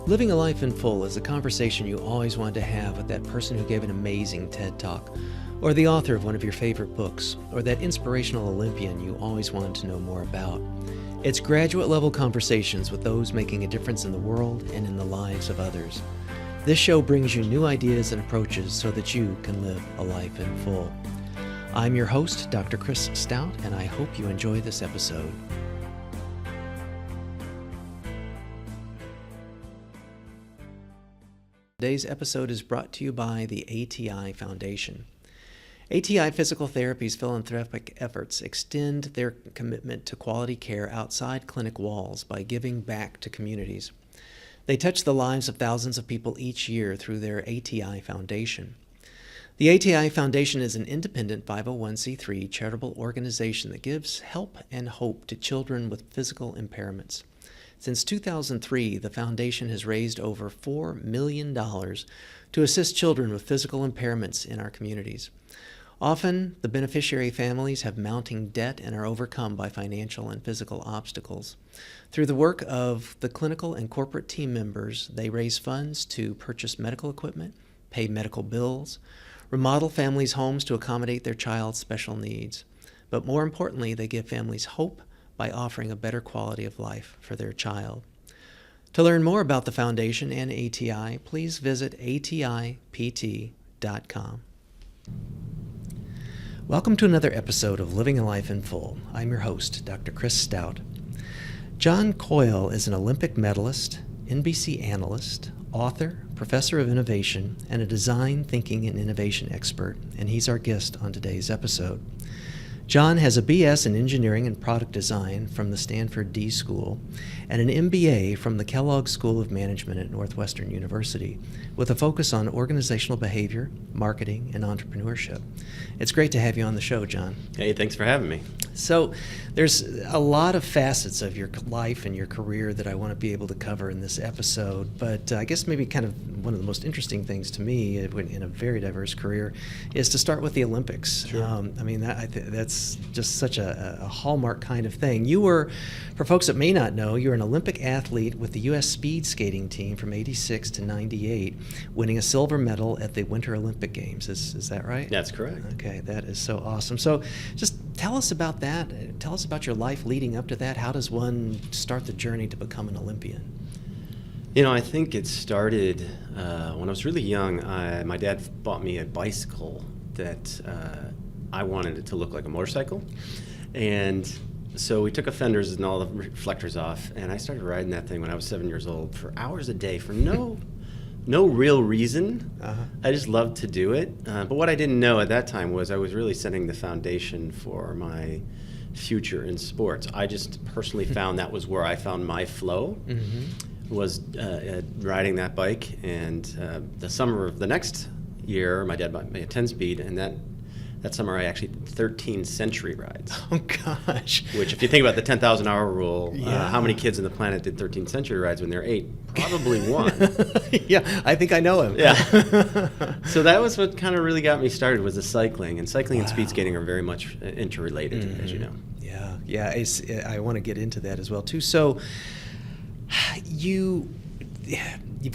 Living a life in full is a conversation you always wanted to have with that person who gave an amazing TED Talk, or the author of one of your favorite books, or that inspirational Olympian you always wanted to know more about. It's graduate-level conversations with those making a difference in the world and in the lives of others. This show brings you new ideas and approaches so that you can live a life in full. I'm your host, Dr. Chris Stout, and I hope you enjoy this episode. Today's episode is brought to you by the ATI Foundation. ATI Physical Therapy's philanthropic efforts extend their commitment to quality care outside clinic walls by giving back to communities. They touch the lives of thousands of people each year through their ATI Foundation. The ATI Foundation is an independent 501c3 charitable organization that gives help and hope to children with physical impairments. Since 2003, the foundation has raised over $4 million to assist children with physical impairments in our communities. Often, the beneficiary families have mounting debt and are overcome by financial and physical obstacles. Through the work of the clinical and corporate team members, they raise funds to purchase medical equipment, pay medical bills, remodel families' homes to accommodate their child's special needs. But more importantly, they give families hope by offering a better quality of life for their child. To learn more about the foundation and ATI, please visit atipt.com. Welcome to another episode of Living a Life in Full. I'm your host, Dr. Chris Stout. John Coyle is an Olympic medalist, NBC analyst, author, professor of innovation, and a design thinking and innovation expert, and he's our guest on today's episode. John has a BS in Engineering and Product Design from the Stanford D School and an MBA from the Kellogg School of Management at Northwestern University, with a focus on organizational behavior, marketing, and entrepreneurship. It's great to have you on the show, John. Hey, thanks for having me. So there's a lot of facets of your life and your career that I want to be able to cover in this episode, but I guess maybe kind of one of the most interesting things to me in a very diverse career is to start with the Olympics. Sure. That's just such a hallmark kind of thing. You were, for folks that may not know, you were an Olympic athlete with the U.S. speed skating team from 86 to 98, winning a silver medal at the Winter Olympic Games. Is that right? That's correct. Okay, that is so awesome. So just tell us about that. Tell us about your life leading up to that. How does one start the journey to become an Olympian? You know, I think it started when I was really young. My dad bought me a bicycle that I wanted it to look like a motorcycle. And so we took the fenders and all the reflectors off, and I started riding that thing when I was 7 years old for hours a day for no real reason. Uh-huh. I just loved to do it. But what I didn't know at that time was I was really setting the foundation for my future in sports. I just personally found that was where I found my flow, was riding that bike. And the summer of the next year, my dad bought me a 10-speed, and that summer I actually did 13 century rides. Oh, gosh. Which, if you think about the 10,000-hour rule, Yeah. how many kids on the planet did 13 century rides when they're 8? Probably one. Yeah, I think I know him. Yeah. So that was what kind of really got me started, was the cycling. And cycling and speed skating are very much interrelated, as you know. Yeah. I want to get into that as well, too. So you've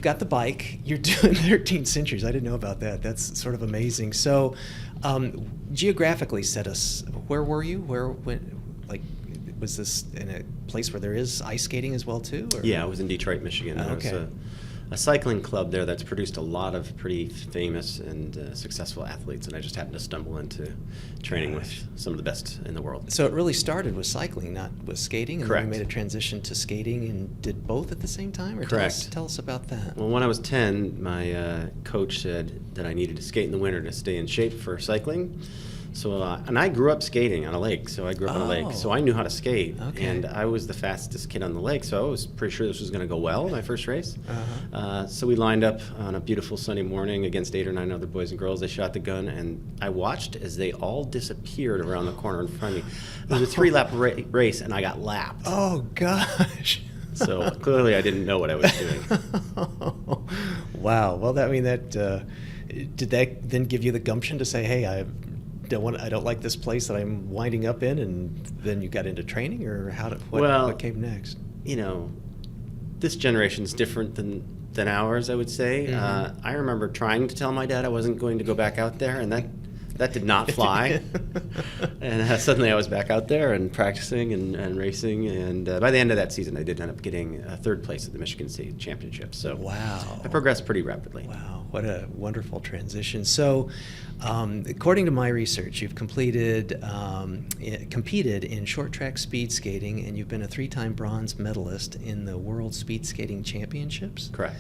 got the bike. You're doing 13 centuries. I didn't know about that. That's sort of amazing. So geographically set us, where were you? Was this in a place where there is ice skating as well, too? Or? Yeah, I was in Detroit, Michigan. Okay. There's a cycling club there that's produced a lot of pretty famous and successful athletes, and I just happened to stumble into training with some of the best in the world. So it really started with cycling, not with skating, and Correct. then you made a transition to skating and did both at the same time? Or Correct. Tell us about that. Well, when I was 10, my coach said that I needed to skate in the winter to stay in shape for cycling. So, and I grew up skating on a lake, so I grew up on a lake, so I knew how to skate, and I was the fastest kid on the lake, so I was pretty sure this was going to go well, my first race. So we lined up on a beautiful sunny morning against 8 or 9 other boys and girls. They shot the gun, and I watched as they all disappeared around the corner in front of me. It was a 3-lap race, and I got lapped. Oh, gosh. So clearly I didn't know what I was doing. Wow. Well, did that then give you the gumption to say, hey, I don't like this place that I'm winding up in, and then you got into training, or what came next? You know, this generation's different than than ours, I would say. Mm-hmm. I remember trying to tell my dad I wasn't going to go back out there, and that did not fly. And suddenly I was back out there and practicing and racing. And by the end of that season, I did end up getting third place at the Michigan State Championship. So wow. I progressed pretty rapidly. Wow, what a wonderful transition. So according to my research, you've competed in short track speed skating, and you've been a 3-time bronze medalist in the World Speed Skating Championships? Correct.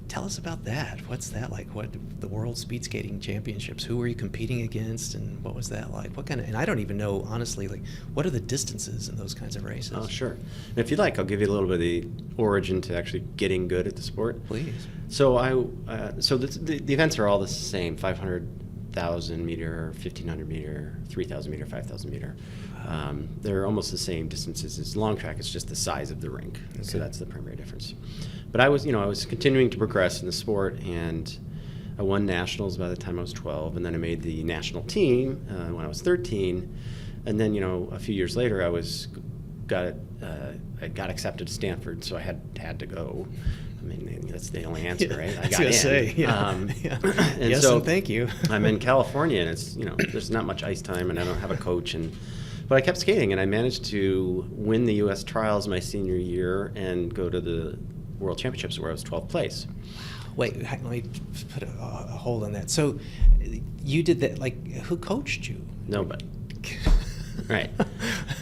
Tell us about that. What's that like? What the World Speed Skating Championships? Who were you competing against, and what was that like? What kind of? And I don't even know honestly. Like, what are the distances in those kinds of races? Oh, sure. And if you'd like, I'll give you a little bit of the origin to actually getting good at the sport. Please. So the events are all the same: 500,000 meter, 1,500 meter, 3,000 meter, 5,000 meter. They're almost the same distances as long track. It's just the size of the rink. Okay. So that's the primary difference. But I was continuing to progress in the sport, and I won nationals by the time I was 12, and then I made the national team when I was 13, and then a few years later I got accepted to Stanford, so I had to go. I mean, that's the only answer, right? I got in. Say, yeah. And yes, so and thank you. I'm in California, and it's there's not much ice time, and I don't have a coach, but I kept skating, and I managed to win the U.S. trials my senior year and go to the World Championships where I was 12th place. Wait, let me put a hold on that. So you did that, like, who coached you? Nobody. Right.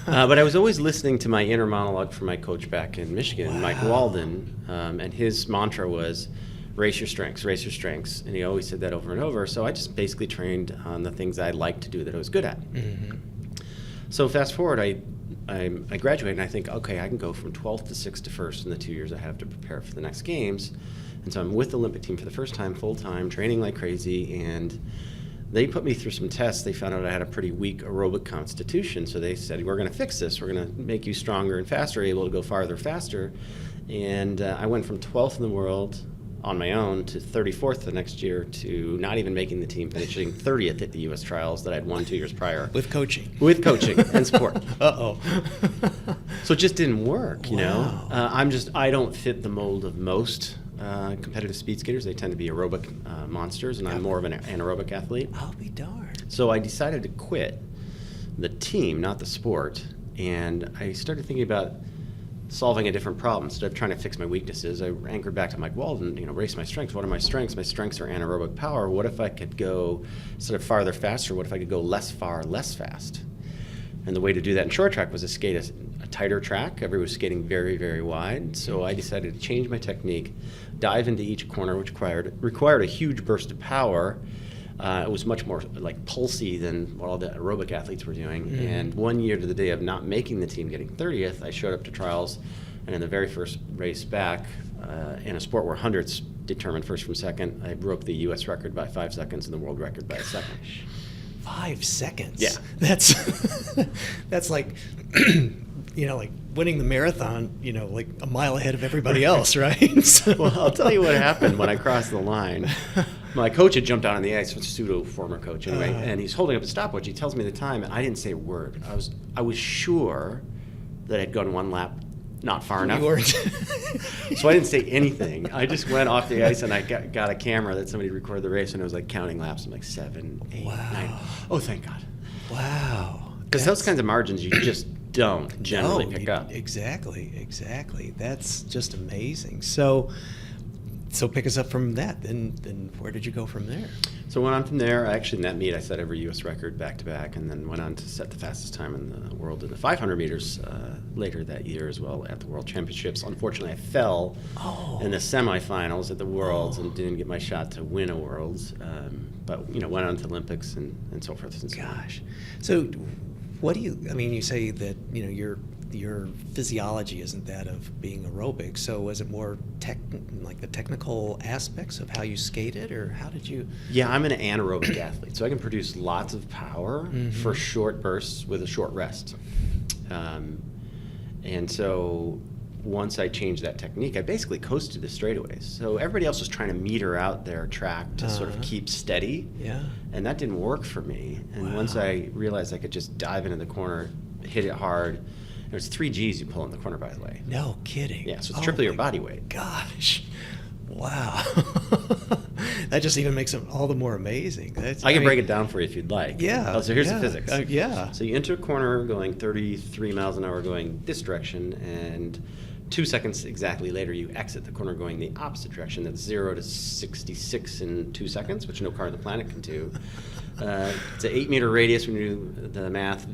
But I was always listening to my inner monologue from my coach back in Michigan, Mike Walden, and his mantra was, race your strengths, and he always said that over and over. So I just basically trained on the things I liked to do that I was good at. Mm-hmm. So fast forward, I graduate, and I think, okay, I can go from 12th to 6th to 1st in the 2 years I have to prepare for the next games. And so I'm with the Olympic team for the first time, full-time, training like crazy, and they put me through some tests. They found out I had a pretty weak aerobic constitution, so they said, we're going to fix this. We're going to make you stronger and faster, able to go farther, faster. And I went from 12th in the world on my own to 34th the next year to not even making the team, finishing 30th at the U.S. trials that I'd won 2 years prior. With coaching. With coaching and support. Uh-oh. So it just didn't work, you know. Wow. I don't fit the mold of most competitive speed skaters. They tend to be aerobic monsters, and I'm more of an anaerobic athlete. I'll be darned. So I decided to quit the team, not the sport, and I started thinking about solving a different problem. Instead of trying to fix my weaknesses, I anchored back to Mike Walden, race my strengths. What are my strengths? My strengths are anaerobic power. What if I could go instead of farther, faster? What if I could go less far, less fast? And the way to do that in short track was to skate a tighter track. Everyone was skating very, very wide. So I decided to change my technique, dive into each corner, which required a huge burst of power. It was much more like pulsy than what all the aerobic athletes were doing. Mm. And 1 year to the day of not making the team, getting 30th, I showed up to trials, and in the very first race back, in a sport where hundredths determined first from second, I broke the U.S. record by 5 seconds and the world record by a second. 5 seconds? Yeah. That's like, like winning the marathon, like a mile ahead of everybody else, right? So. Well, I'll tell you what happened when I crossed the line. My coach had jumped out on the ice, a pseudo former coach anyway, and he's holding up a stopwatch. He tells me the time, and I didn't say a word. I was sure that I'd gone one lap not far enough. So I didn't say anything. I just went off the ice, and I got a camera that somebody recorded the race, and I was like counting laps. I'm like 7, 8, 9. Oh, thank God. Wow. Because those kinds of margins you just don't generally pick up. Exactly. That's just amazing. So pick us up from that. Then where did you go from there? So went on from there. Actually, in that meet, I set every U.S. record back-to-back, and then went on to set the fastest time in the world in the 500 meters later that year as well at the World Championships. Unfortunately, I fell in the semifinals at the Worlds and didn't get my shot to win a Worlds. But went on to Olympics and so forth. And so Gosh. So what do you say that, your physiology isn't that of being aerobic, so was it more like the technical aspects of how you skated, or how did you? Yeah, I'm an anaerobic athlete, so I can produce lots of power for short bursts with a short rest. And so once I changed that technique, I basically coasted the straightaways. So everybody else was trying to meter out their track to sort of keep steady. Yeah. And that didn't work for me. And once I realized I could just dive into the corner, hit it hard. There's 3 Gs you pull in the corner, by the way. No kidding. Yeah, so it's triple your body weight. Gosh. Wow. That just even makes it all the more amazing. I can break it down for you if you'd like. Yeah. So here's yeah, the physics. Yeah. So you enter a corner going 33 miles an hour going this direction, and 2 seconds exactly later you exit the corner going the opposite direction. That's 0 to 66 in 2 seconds, which no car on the planet can do. It's an 8-meter radius when you do the math.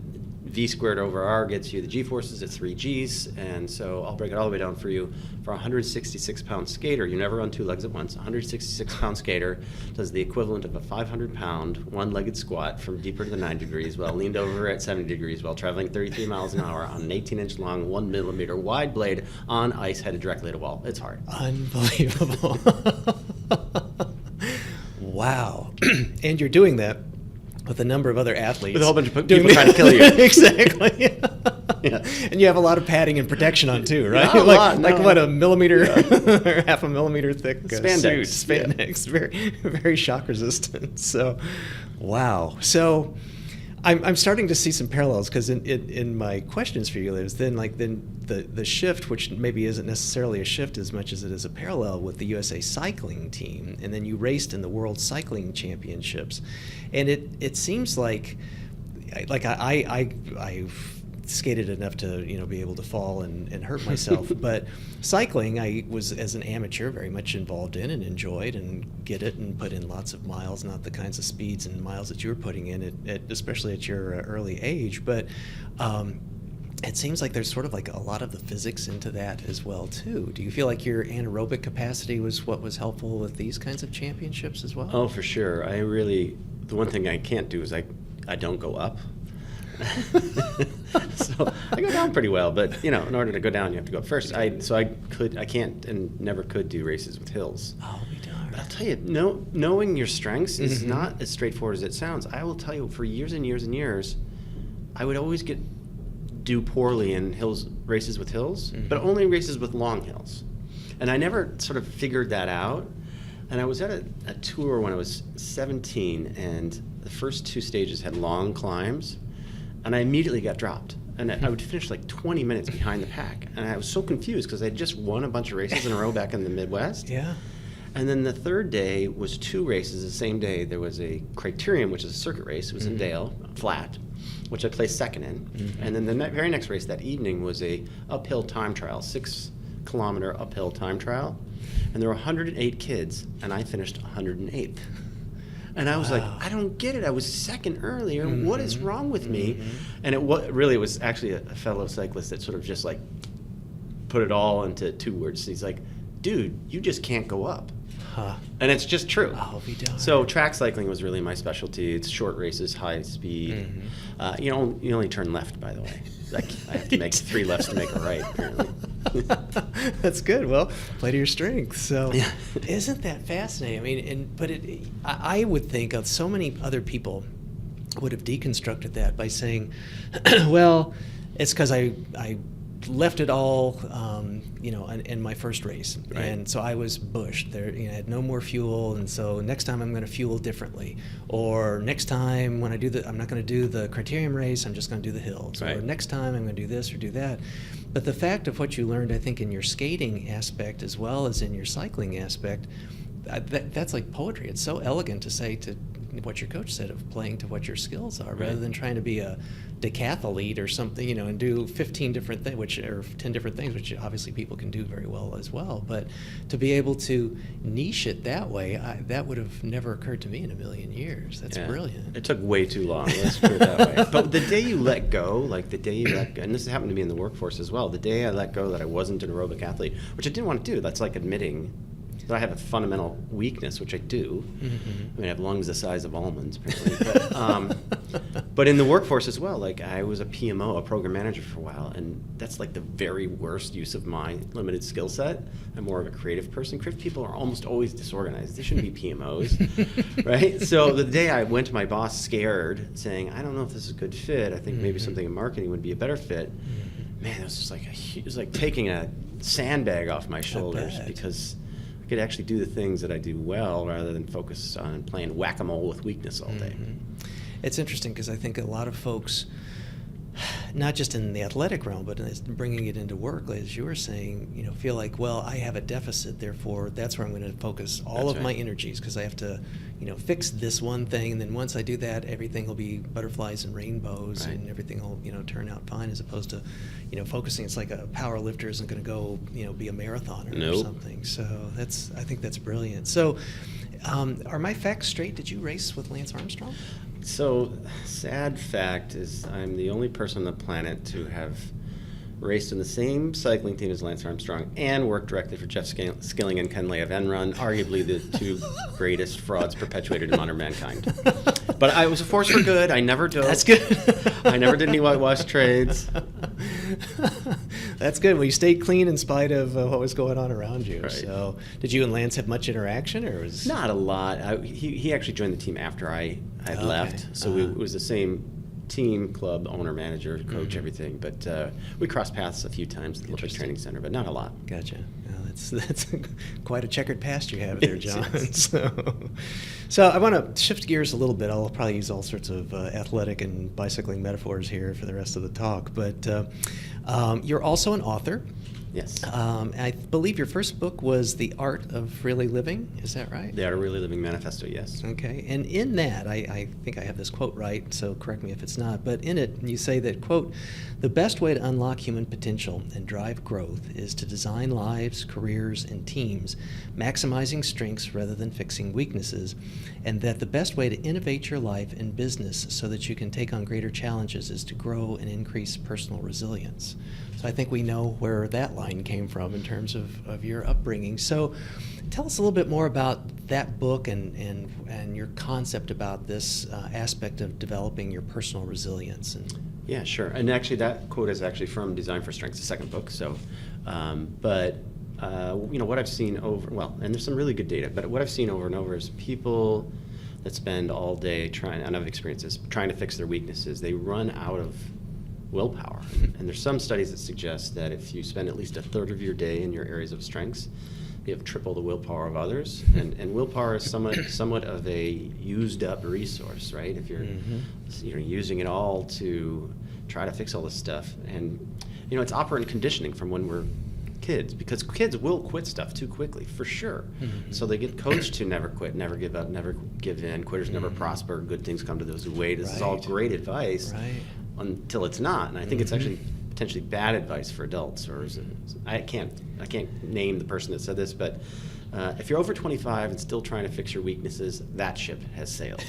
V squared over R gets you the G-forces at 3 Gs, and so I'll break it all the way down for you. For a 166-pound skater, you never run 2 legs at once. A 166-pound skater does the equivalent of a 500-pound one-legged squat from deeper to the 9 degrees while leaned over at 70 degrees while traveling 33 miles an hour on an 18-inch long, 1 millimeter wide blade on ice headed directly at a wall. It's hard. Unbelievable. Wow. And you're doing that with a number of other athletes. With a whole bunch of people trying to kill you. Exactly. Yeah. And you have a lot of padding and protection on too, right? Not a lot, no. Like what, a millimeter, or half a millimeter thick Spandex. suit. Spandex. Yeah. Very, very shock resistant. So, wow. So I'm starting to see some parallels, because in my questions for you, there's then the shift, which maybe isn't necessarily a shift as much as it is a parallel with the USA cycling team, and then you raced in the World Cycling Championships, and it seems like I've skated enough to be able to fall and hurt myself, but cycling I was, as an amateur, very much involved in and enjoyed and get it and put in lots of miles, not the kinds of speeds and miles that you were putting in especially at your early age, but it seems like there's sort of like a lot of the physics into that as well too. Do you feel like your anaerobic capacity was what was helpful with these kinds of championships as well? Oh, for sure. The one thing I can't do is I don't go up. So I go down pretty well, but in order to go down, you have to go up first. I can't and never could do races with hills. Oh, be darned. But I'll tell you, knowing your strengths is not as straightforward as it sounds. I will tell you, for years and years and years, I would always do poorly in races with hills, but only races with long hills. And I never sort of figured that out. And I was at a tour when I was 17, and the first 2 stages had long climbs. And I immediately got dropped. And I would finish like 20 minutes behind the pack. And I was so confused because I just won a bunch of races in a row back in the Midwest. Yeah. And then the third day was 2 races. The same day there was a criterium, which is a circuit race. It was in Dale, flat, which I placed second in. And then the very next race that evening was a uphill time trial, 6-kilometer uphill time trial. And there were 108 kids, and I finished 108th. And I was like, I don't get it. I was second earlier. What is wrong with me? And it was actually a fellow cyclist that sort of just like put it all into 2 words. He's like, dude, you just can't go up. Huh. And it's just true. I'll be darned. So track cycling was really my specialty. It's short races, high speed. You only turn left, by the way. I have to make 3 lefts to make a right, apparently. That's good. Well, play to your strengths. So, yeah. Isn't that fascinating? I mean, I would think of so many other people would have deconstructed that by saying, well, it's because I left it all, in my first race, right. And so I was bushed. There, I had no more fuel, and so next time I'm going to fuel differently. Or next time when I'm not going to do the criterium race. I'm just going to do the hills. Right. Or next time I'm going to do this or do that. But the fact of what you learned, I think, in your skating aspect as well as in your cycling aspect, that's like poetry. It's so elegant to say to what your coach said of playing to what your skills are, rather than trying to be a decathlete or something, and do 15 different things, or 10 different things, which obviously people can do very well as well. But to be able to niche it that way, that would have never occurred to me in a million years. That's brilliant. It took way too long. Let's put it that way. But the day you let go, and this happened to me in the workforce as well, the day I let go that I wasn't an aerobic athlete, which I didn't want to do, that's like admitting that I have a fundamental weakness, which I do. I have lungs the size of almonds, apparently. But in the workforce as well, like I was a PMO, a program manager for a while, and that's like the very worst use of my limited skill set. I'm more of a creative person. Creative people are almost always disorganized. They shouldn't be PMOs, right? So the day I went to my boss scared, saying, I don't know if this is a good fit. I think maybe something in marketing would be a better fit. Man, it was just like it was like taking a sandbag off my shoulders, because I could actually do the things that I do well rather than focus on playing whack-a-mole with weakness all day. It's interesting because I think a lot of folks, not just in the athletic realm, but bringing it into work, as you were saying, feel like, well, I have a deficit, therefore that's where I'm going to focus all of my energies, because I have to, fix this one thing, and then once I do that, everything will be butterflies and rainbows, and everything will, turn out fine, as opposed to, focusing. It's like a power lifter isn't going to go, be a marathoner or something. So I think that's brilliant. So are my facts straight? Did you race with Lance Armstrong? So, sad fact is I'm the only person on the planet to have raced in the same cycling team as Lance Armstrong and worked directly for Jeff Skilling and Ken Lay of Enron, arguably the two greatest frauds perpetuated in modern mankind. But I was a force for good. I never doped. That's good. I never did any whitewash trades. That's good. Well, you stayed clean in spite of what was going on around you. Right. So, did you and Lance have much interaction, or was not a lot? He actually joined the team after I had left, so it was the same team, club, owner, manager, coach, everything. But we crossed paths a few times at the Olympic Training Center, but not a lot. Gotcha. Well, that's quite a checkered past you have there, John. So I want to shift gears a little bit. I'll probably use all sorts of athletic and bicycling metaphors here for the rest of the talk. But you're also an author. Yes. I believe your first book was The Art of Really Living. Is that right? The Art of Really Living Manifesto, yes. Okay. And in that, I think I have this quote right, so correct me if it's not, but in it you say that, quote, "The best way to unlock human potential and drive growth is to design lives, careers, and teams, maximizing strengths rather than fixing weaknesses, and that the best way to innovate your life and business so that you can take on greater challenges is to grow and increase personal resilience." So I think we know where that line came from in terms of your upbringing. So tell us a little bit more about that book and your concept about this aspect of developing your personal resilience. Yeah, sure. And actually that quote is actually from Design for Strength, the second book. So, what I've seen and there's some really good data, but what I've seen over and over is people that spend all day and I've experienced this, trying to fix their weaknesses, they run out of willpower. And there's some studies that suggest that if you spend at least a third of your day in your areas of strengths, you have triple the willpower of others. And willpower is somewhat of a used up resource, right? If you're using it all to try to fix all this stuff. And it's operant conditioning from when we're kids, because kids will quit stuff too quickly, for sure. So they get coached to never quit, never give up, never give in, quitters never prosper, good things come to those who wait. This is all great advice. Right. Until it's not, and I think it's actually potentially bad advice for adults. Or I can't name the person that said this, but if you're over 25 and still trying to fix your weaknesses, that ship has sailed.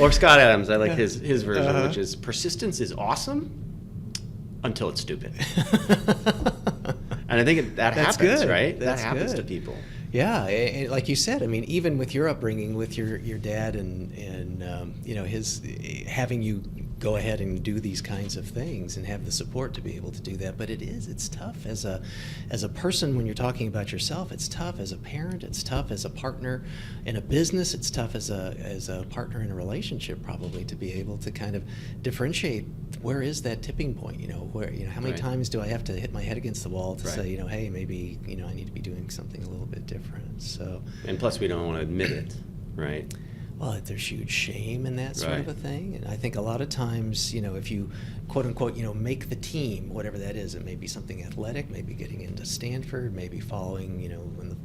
Or Scott Adams, I like his version, which is persistence is awesome until it's stupid. And I think that That's happens, good. right? That's that happens good. to people. Yeah, and like you said, I mean, even with your upbringing, with your dad and his having you go ahead and do these kinds of things and have the support to be able to do that. But it's tough as a person when you're talking about yourself. It's tough as a parent. It's tough as a partner in a business. It's tough as a partner in a relationship, probably, to be able to kind of differentiate where is that tipping point. How many times do I have to hit my head against the wall to say, hey, maybe I need to be doing something a little bit different. So, and plus we don't want to admit it, right? Well, there's huge shame in that sort of a thing, and I think a lot of times, if you quote unquote, make the team, whatever that is, it may be something athletic, maybe getting into Stanford, maybe following, in the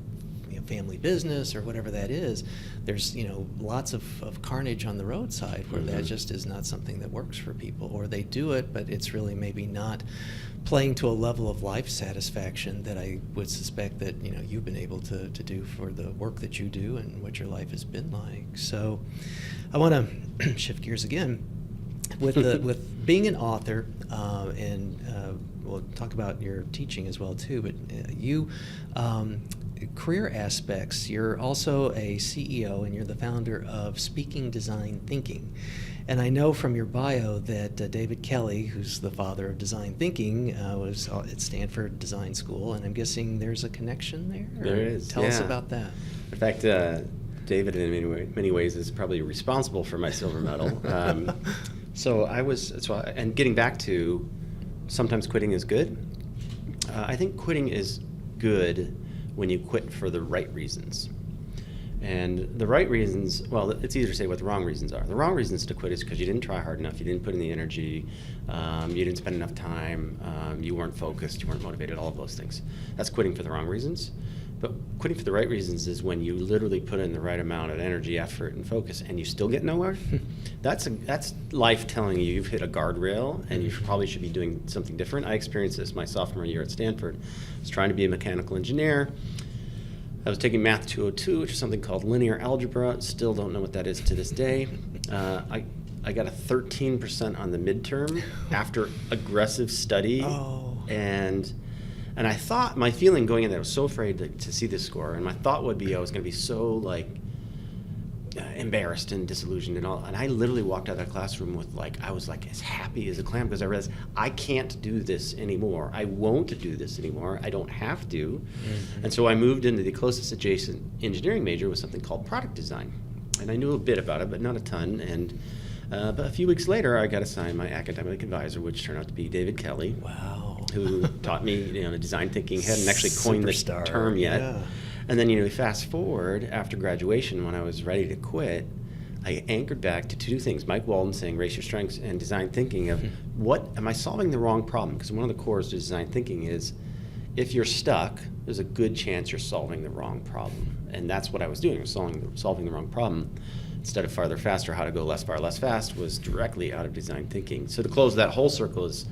family business or whatever that is. There's lots of carnage on the roadside where that just is not something that works for people, or they do it, but it's really maybe not playing to a level of life satisfaction that I would suspect that you've been able to do for the work that you do and what your life has been like. So I want to shift gears again with being an author, and we'll talk about your teaching as well too, but you career aspects, you're also a CEO and you're the founder of Speaking Design Thinking. And I know from your bio that David Kelly, who's the father of design thinking, was at Stanford Design School, and I'm guessing there's a connection there? There is. Tell us about that. In fact, David, in many ways, is probably responsible for my silver medal. And getting back to sometimes quitting is good. I think quitting is good when you quit for the right reasons. And the right reasons, well, it's easier to say what the wrong reasons are. The wrong reasons to quit is because you didn't try hard enough, you didn't put in the energy, you didn't spend enough time, you weren't focused, you weren't motivated, all of those things. That's quitting for the wrong reasons. But quitting for the right reasons is when you literally put in the right amount of energy, effort, and focus, and you still get nowhere. That's life telling you you've hit a guardrail, and you probably should be doing something different. I experienced this my sophomore year at Stanford. I was trying to be a mechanical engineer. I was taking Math 202, which is something called linear algebra. Still don't know what that is to this day. I got a 13% on the midterm after aggressive study. Oh. And I thought, my feeling going in there, I was so afraid to see this score, and my thought would be I was going to be so like embarrassed and disillusioned and all. And I literally walked out of that classroom with I was like as happy as a clam, because I realized I can't do this anymore. I won't do this anymore. I don't have to. Mm-hmm. And so I moved into the closest adjacent engineering major with something called product design. And I knew a bit about it, but not a ton. And but a few weeks later, I got assigned my academic advisor, which turned out to be David Kelly. Wow. Who taught me, design thinking. Hadn't actually coined the term yet. Yeah. And then, fast forward after graduation, when I was ready to quit, I anchored back to two things. Mike Walden saying, race your strengths, and design thinking of what, am I solving the wrong problem? Because one of the cores to design thinking is, if you're stuck, there's a good chance you're solving the wrong problem. And that's what I was doing, I was solving the wrong problem. Instead of farther, faster, how to go less far, less fast was directly out of design thinking. So to close that whole circle is,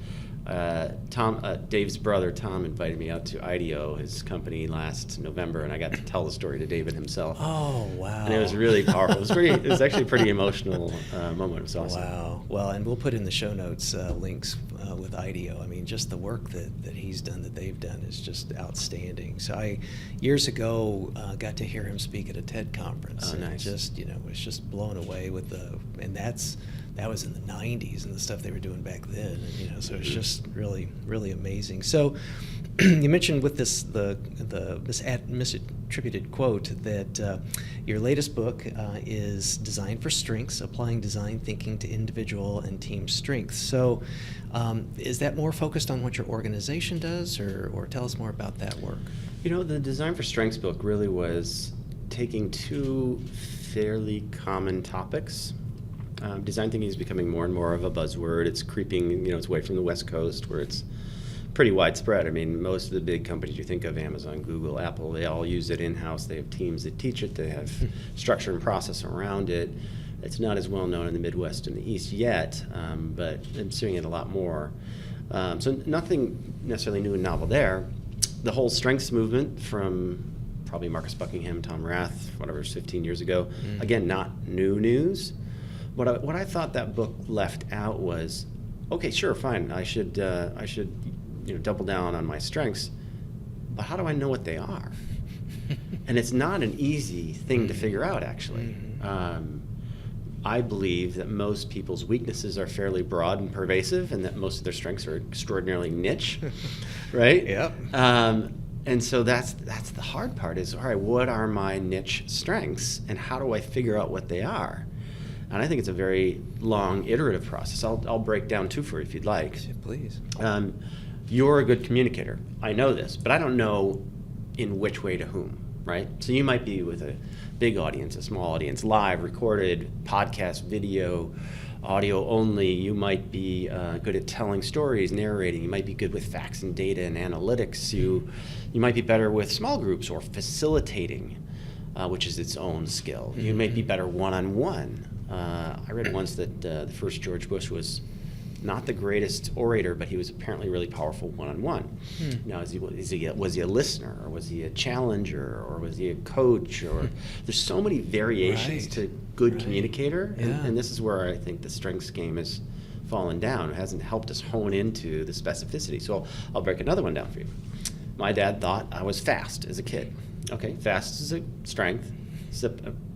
Dave's brother Tom invited me out to IDEO, his company, last November, and I got to tell the story to David himself. Oh, wow! And it was really powerful. It was actually a pretty emotional moment. It was awesome. Wow. Well, and we'll put in the show notes links with IDEO. I mean, just the work that he's done, that they've done, is just outstanding. So I, years ago, got to hear him speak at a TED conference. Oh, nice. And just was just blown away with and that was in the 90s and the stuff they were doing back then. And, so it's just really, really amazing. So you mentioned with this, the misattributed quote that your latest book is Design for Strengths, Applying Design Thinking to Individual and Team Strengths. So is that more focused on what your organization does, or tell us more about that work? The Design for Strengths book really was taking two fairly common topics. Design thinking is becoming more and more of a buzzword. It's creeping, its way from the West Coast, where it's pretty widespread. I mean, most of the big companies you think of, Amazon, Google, Apple, they all use it in-house. They have teams that teach it. They have structure and process around it. It's not as well known in the Midwest and the East yet, but I'm seeing it a lot more. So nothing necessarily new and novel there. The whole strengths movement from probably Marcus Buckingham, Tom Rath, whatever, 15 years ago. Again, not new news. What I thought that book left out was, okay, sure, fine, I should double down on my strengths, but how do I know what they are? And it's not an easy thing to figure out, actually. I believe that most people's weaknesses are fairly broad and pervasive, and that most of their strengths are extraordinarily niche, right? Yep. And so that's the hard part is, all right, what are my niche strengths, and how do I figure out what they are? And I think it's a very long, iterative process. I'll break down two for you if you'd like. Yeah, please. You're a good communicator. I know this, but I don't know in which way to whom, right? So you might be with a big audience, a small audience, live, recorded, podcast, video, audio only. You might be good at telling stories, narrating. You might be good with facts and data and analytics. You might be better with small groups or facilitating, which is its own skill. You may be better one-on-one. I read once that the first George Bush was not the greatest orator, but he was apparently really powerful one-on-one. Now, was he a listener, or was he a challenger, or was he a coach? Or there's so many variations to good communicator, and this is where I think the strengths game has fallen down. It hasn't helped us hone into the specificity. So I'll break another one down for you. My dad thought I was fast as a kid. Okay, fast is a strength.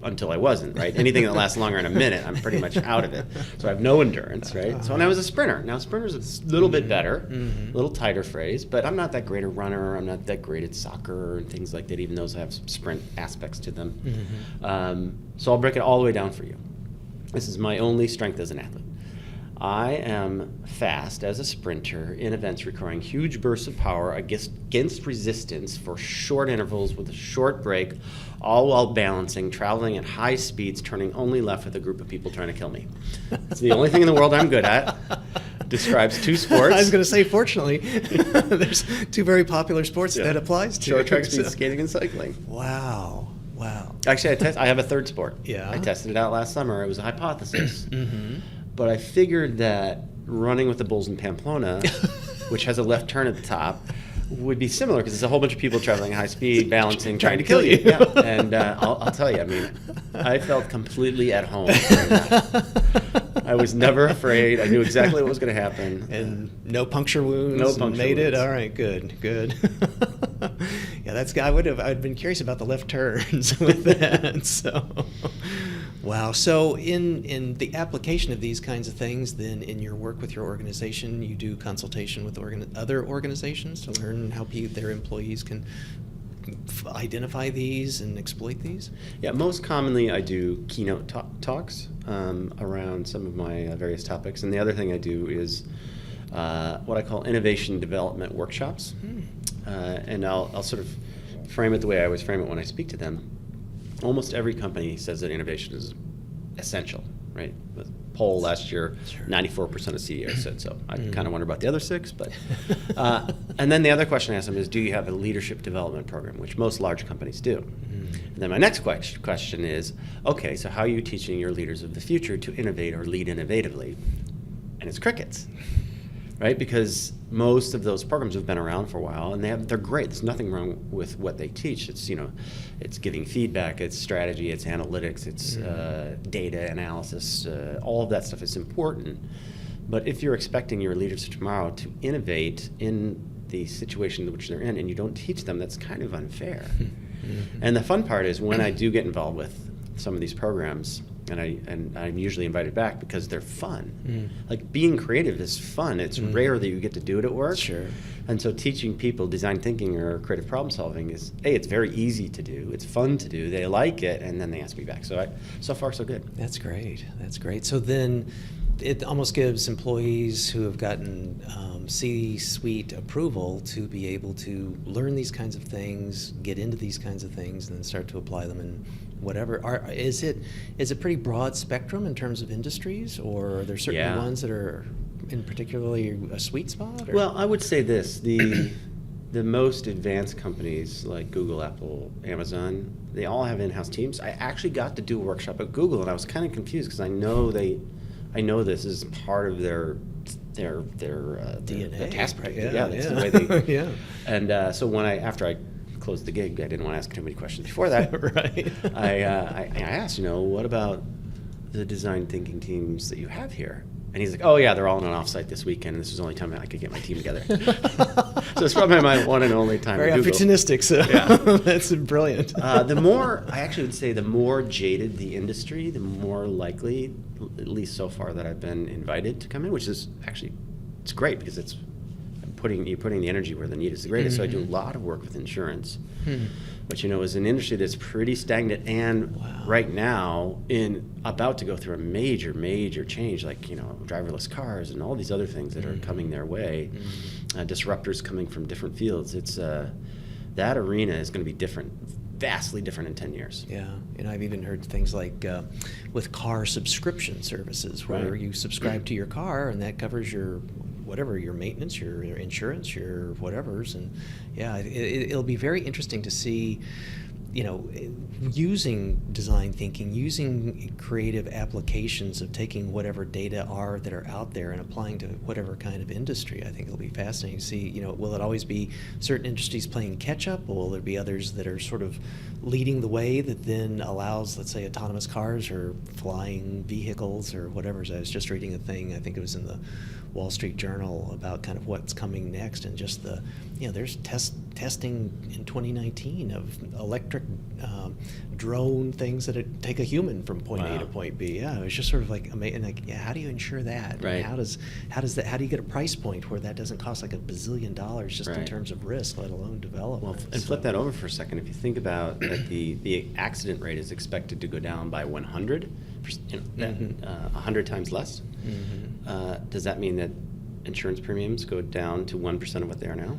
Until I wasn't, right? Anything that lasts longer than a minute, I'm pretty much out of it. So I have no endurance, right? So when I was a sprinter, now sprinter's a little bit better, a little tighter phrase, but I'm not that great a runner. I'm not that great at soccer and things like that, even those have sprint aspects to them. So I'll break it all the way down for you. This is my only strength as an athlete. I am fast as a sprinter in events requiring huge bursts of power against resistance for short intervals with a short break, all while balancing, traveling at high speeds, turning only left with a group of people trying to kill me. It's the only thing in the world I'm good at. Describes two sports. I was going to say, fortunately, there's two very popular sports that applies to. Short track speed skating and cycling. Wow. Actually, I have a third sport. Yeah. I tested it out last summer. It was a hypothesis. But I figured that running with the Bulls in Pamplona, which has a left turn at the top, would be similar because it's a whole bunch of people traveling at high speed, balancing, trying to kill you. Yeah. And I'll tell you, I mean, I felt completely at home. I was never afraid. I knew exactly what was going to happen. And no puncture wounds. No puncture made wounds. it. All right, good. Yeah, I'd been curious about the left turns with that. So, wow. So in the application of these kinds of things, then in your work with your organization, you do consultation with other organizations to learn how their employees can identify these and exploit these? Yeah, most commonly I do keynote talks around some of my various topics. And the other thing I do is what I call innovation development workshops. And I'll sort of frame it the way I always frame it when I speak to them. Almost every company says that innovation is essential, right? The poll last year, 94% of CEOs said so. I kind of wonder about the other 6, but and then the other question I ask them is, do you have a leadership development program, which most large companies do? And then my next question is, okay, so how are you teaching your leaders of the future to innovate or lead innovatively? And it's crickets, right? Because most of those programs have been around for a while, and they're great. There's nothing wrong with what they teach. It's it's giving feedback, it's strategy, it's analytics, it's data analysis. All of that stuff is important. But if you're expecting your leaders tomorrow to innovate in the situation in which they're in, and you don't teach them, that's kind of unfair. And the fun part is when I do get involved with some of these programs, and I'm usually invited back because they're fun. Like being creative is fun. It's rare that you get to do it at work. Sure. And so teaching people design thinking or creative problem solving is, it's very easy to do. It's fun to do. They like it, and then they ask me back. So far, so good. That's great. So then it almost gives employees who have gotten C-suite approval to be able to learn these kinds of things, get into these kinds of things, and then start to apply them in whatever. Is it pretty broad spectrum in terms of industries, or are there certain ones that are in particularly a sweet spot? Or? Well, I would say this. The most advanced companies like Google, Apple, Amazon, they all have in-house teams. I actually got to do a workshop at Google, and I was kind of confused because I know this is part of their DNA. their task. Yeah, That's the way they. Yeah. And so after I closed the gig, I didn't want to ask too many questions before that. Right. I asked, what about the design thinking teams that you have here? And he's like, oh yeah, they're all on an offsite this weekend, and this was the only time I could get my team together. So it's probably my one and only time. Very at Google. opportunistic, so that's brilliant. The more jaded the industry, the more likely, at least so far, that I've been invited to come in, which is actually, it's great because it's putting the energy where the need is the greatest. So I do a lot of work with insurance. But it's an industry that's pretty stagnant, and right now about to go through a major change, like driverless cars and all these other things that are coming their way, disruptors coming from different fields. It's that arena is going to be vastly different in 10 years. Yeah, I've even heard things like with car subscription services, where you subscribe to your car and that covers your maintenance, your insurance, your whatevers, and it'll be very interesting to see, using design thinking, using creative applications of taking whatever data that are out there and applying to whatever kind of industry. I think it'll be fascinating to see, will it always be certain industries playing catch up, or will there be others that are sort of leading the way that then allows, let's say, autonomous cars or flying vehicles or whatever. I was just reading a thing, I think it was in the Wall Street Journal, about kind of what's coming next, and just there's testing in 2019 of electric drone things that take a human from point A to point B. Yeah, it was just sort of like amazing. Like, yeah, how do you insure that? Right. And how do you get a price point where that doesn't cost like $1 bazillion just in terms of risk, let alone development? Well, and flip that over for a second. If you think about that, the accident rate is expected to go down by 100, 100 times less. Mm-hmm. Does that mean that insurance premiums go down to 1% of what they are now?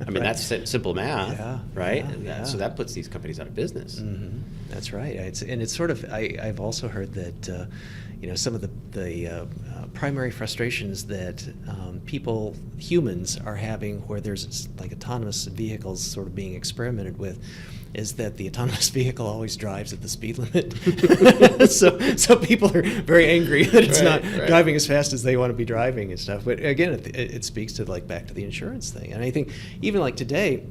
I mean, that's simple math, right? Yeah. So that puts these companies out of business. Mm-hmm. That's right. It's sort of, I've also heard that, some of the primary frustrations that humans are having where there's like autonomous vehicles sort of being experimented with is that the autonomous vehicle always drives at the speed limit. so people are very angry that it's not driving as fast as they want to be driving and stuff. But again, it speaks to like back to the insurance thing. And I think even like today,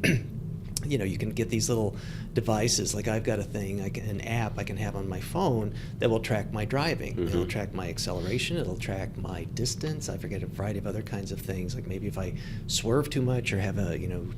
you can get these little devices. Like I've got a thing, an app I can have on my phone that will track my driving. Mm-hmm. It'll track my acceleration. It'll track my distance. I forget a variety of other kinds of things. Like maybe if I swerve too much or have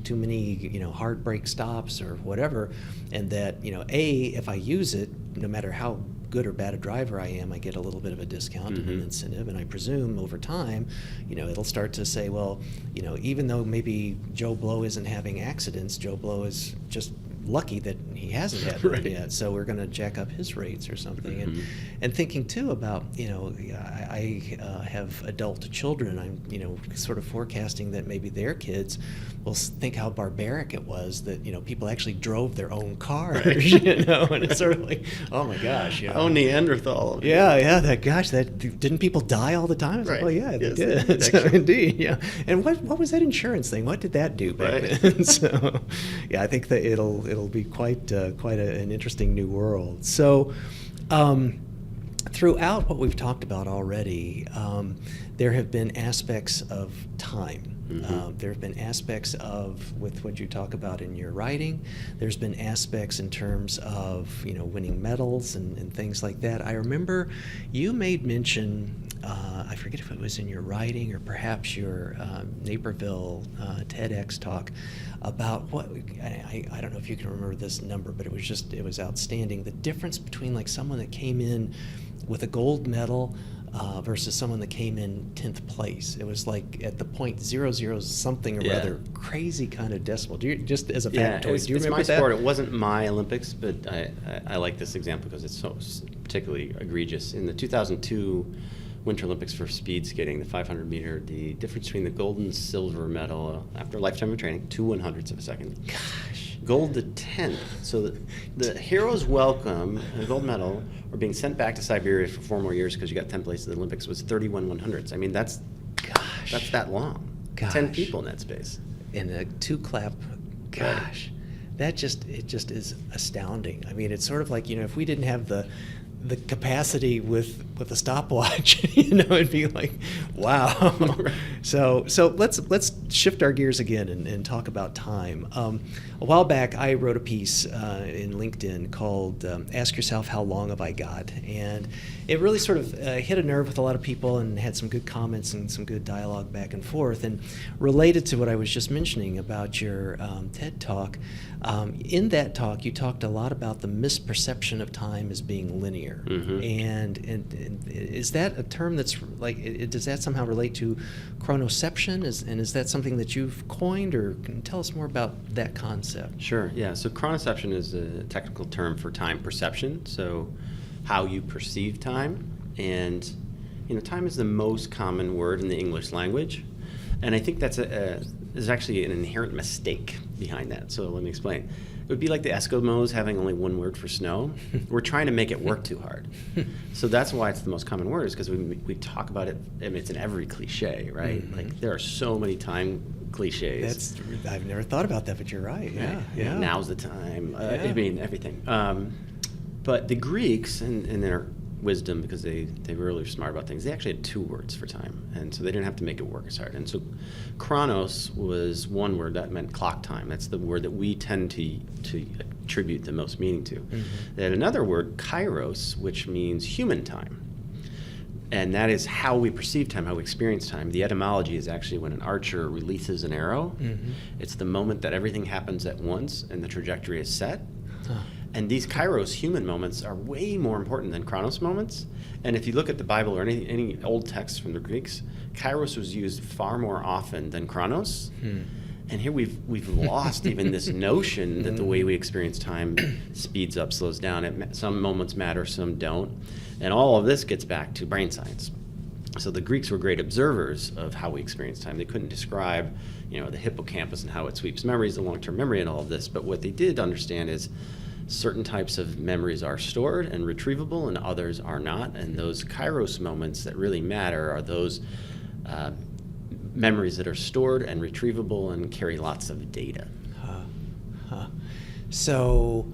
too many hard brake stops or whatever, and that if I use it, no matter how good or bad a driver I am, I get a little bit of a discount and an incentive. And I presume over time, it'll start to say, well, even though maybe Joe Blow isn't having accidents, Joe Blow is just lucky that he hasn't had one yet, so we're going to jack up his rates or something. And thinking too about, I have adult children. I'm sort of forecasting that maybe their kids will think how barbaric it was that people actually drove their own cars. And it's sort of like, oh my gosh, oh, Neanderthal. That didn't people die all the time? It's like, well, yeah, they did. So, indeed, yeah. And what was that insurance thing? What did that do back then? So, yeah, I think that it'll be quite an interesting new world. So, throughout what we've talked about already, there have been aspects of time. There have been aspects with what you talk about in your writing. There's been aspects in terms of winning medals and things like that. I remember you made mention. I forget if it was in your writing or perhaps your Naperville TEDx talk about what I don't know if you can remember this number, but it was outstanding. The difference between like someone that came in with a gold medal versus someone that came in 10th place. It was like at the .00 something or other, crazy kind of decimal. Do you, just as a factoid, do you remember it's my that? sport. It wasn't my Olympics, but I like this example because it's so particularly egregious. In the 2002 Winter Olympics for speed skating, the 500 meter, the difference between the gold and silver medal after a lifetime of training, 2/100ths of a second. Gosh. Gold to 10th. So the heroes welcome, a gold medal, or being sent back to Siberia for 4 more years because you got 10th place at the Olympics was 31/100ths. I mean, that's that long. Gosh. 10 people in that space. And a 2-clap, gosh, it just is astounding. I mean, it's sort of like, if we didn't have the capacity with a stopwatch, it'd be like, wow. So let's shift our gears again and talk about time. A while back, I wrote a piece in LinkedIn called "Ask Yourself How Long Have I Got?" and it really sort of hit a nerve with a lot of people and had some good comments and some good dialogue back and forth. And related to what I was just mentioning about your TED Talk, in that talk, you talked a lot about the misperception of time as being linear. And is that a term that's like, does that somehow relate to chronoception? Is that something that you've coined, or can you tell us more about that concept? Sure, yeah. So chronoception is a technical term for time perception, so how you perceive time. And time is the most common word in the English language. And I think there's actually an inherent mistake behind that. So let me explain. It would be like the Eskimos having only one word for snow. We're trying to make it work too hard. So that's why it's the most common word, is because we talk about it. I mean, it's in every cliche, right? Like there are so many time cliches. I've never thought about that, but you're right. Yeah. Now's the time. I mean, everything. But the Greeks, in their wisdom, because they were really smart about things, they actually had 2 words for time, and so they didn't have to make it work as hard. And so chronos was one word that meant clock time. That's the word that we tend to attribute the most meaning to. They had another word, kairos, which means human time. And that is how we perceive time, how we experience time. The etymology is actually when an archer releases an arrow. Mm-hmm. It's the moment that everything happens at once and the trajectory is set. Huh. And these kairos, human moments, are way more important than chronos moments. And if you look at the Bible or any old texts from the Greeks, kairos was used far more often than chronos. And here we've lost even this notion that the way we experience time speeds up, slows down. Some moments matter, some don't. And all of this gets back to brain science. So the Greeks were great observers of how we experience time. They couldn't describe, the hippocampus and how it sweeps memories, the long-term memory and all of this. But what they did understand is certain types of memories are stored and retrievable and others are not. And those kairos moments that really matter are those memories that are stored and retrievable and carry lots of data. So,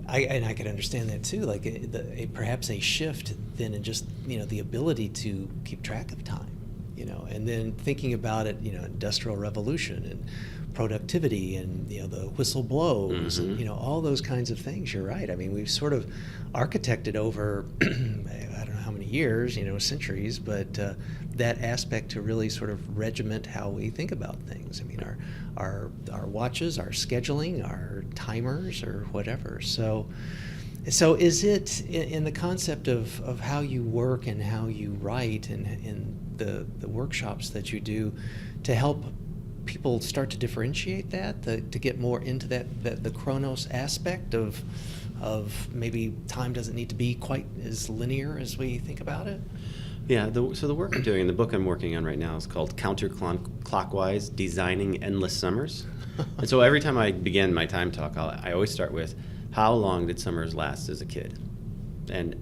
I could understand that too, like perhaps a shift then in just, the ability to keep track of time, and then thinking about it, industrial revolution and productivity and, the whistle blows and, all those kinds of things. You're right. I mean, we've sort of architected over, I don't know how many years, centuries, but that aspect to really sort of regiment how we think about things. I mean, our watches, our scheduling, our timers, or whatever. So is it in the concept of how you work and how you write and in the workshops that you do to help people start to differentiate that, to get more into the chronos aspect of maybe time doesn't need to be quite as linear as we think about it? Yeah, so the work I'm doing, the book I'm working on right now is called Counterclockwise, Designing Endless Summers. And so every time I begin my time talk, I always start with, how long did summers last as a kid? And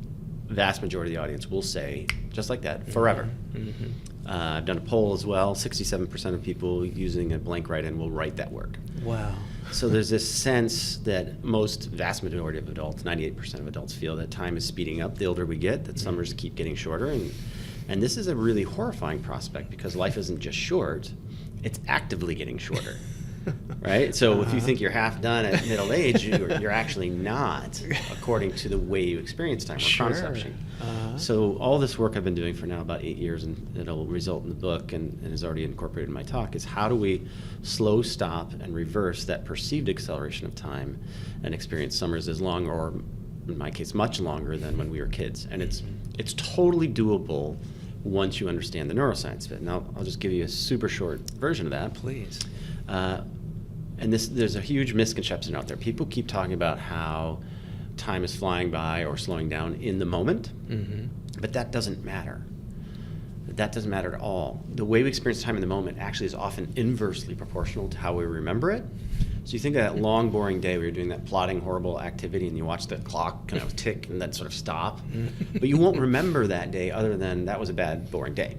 vast majority of the audience will say, just like that, forever. Mm-hmm. I've done a poll as well. 67% of people using a blank write-in will write that word. Wow. So there's this sense that vast majority of adults, 98% of adults, feel that time is speeding up the older we get, that summers keep getting shorter. And this is a really horrifying prospect because life isn't just short, it's actively getting shorter. Right? So if you think you're half done at middle age, you're actually not, according to the way you experience time, or chronoception. So all this work I've been doing for now about 8 years, and it'll result in the book and is already incorporated in my talk, is how do we slow, stop, and reverse that perceived acceleration of time and experience summers as long, or in my case, much longer than when we were kids. And it's totally doable once you understand the neuroscience of it. Now, I'll just give you a super short version of that. Please. And there's a huge misconception out there. People keep talking about how time is flying by or slowing down in the moment, but that doesn't matter. That doesn't matter at all. The way we experience time in the moment actually is often inversely proportional to how we remember it. So you think of that long, boring day where you're doing that plodding, horrible activity and you watch the clock kind of tick and then sort of stop, but you won't remember that day other than that was a bad, boring day.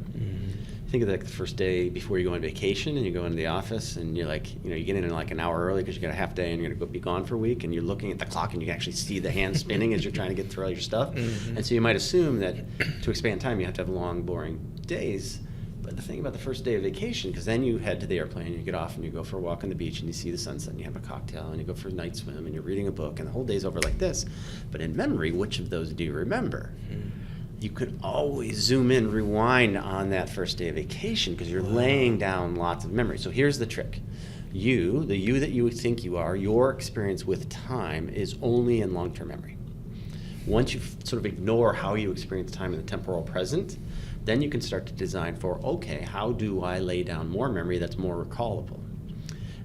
Think of like the first day before you go on vacation and you go into the office and you're like, you get in like an hour early because you got a half day and you're going to be gone for a week, and you're looking at the clock and you can actually see the hands spinning as you're trying to get through all your stuff. And so you might assume that to expand time you have to have long, boring days. But the thing about the first day of vacation, because then you head to the airplane, you get off and you go for a walk on the beach and you see the sunset and you have a cocktail and you go for a night swim and you're reading a book and the whole day's over like this. But in memory, which of those do you remember? You could always zoom in, rewind on that first day of vacation because you're laying down lots of memory. So here's the trick. The you that you think you are, your experience with time is only in long-term memory. Once you sort of ignore how you experience time in the temporal present, then you can start to design for, okay, how do I lay down more memory that's more recallable?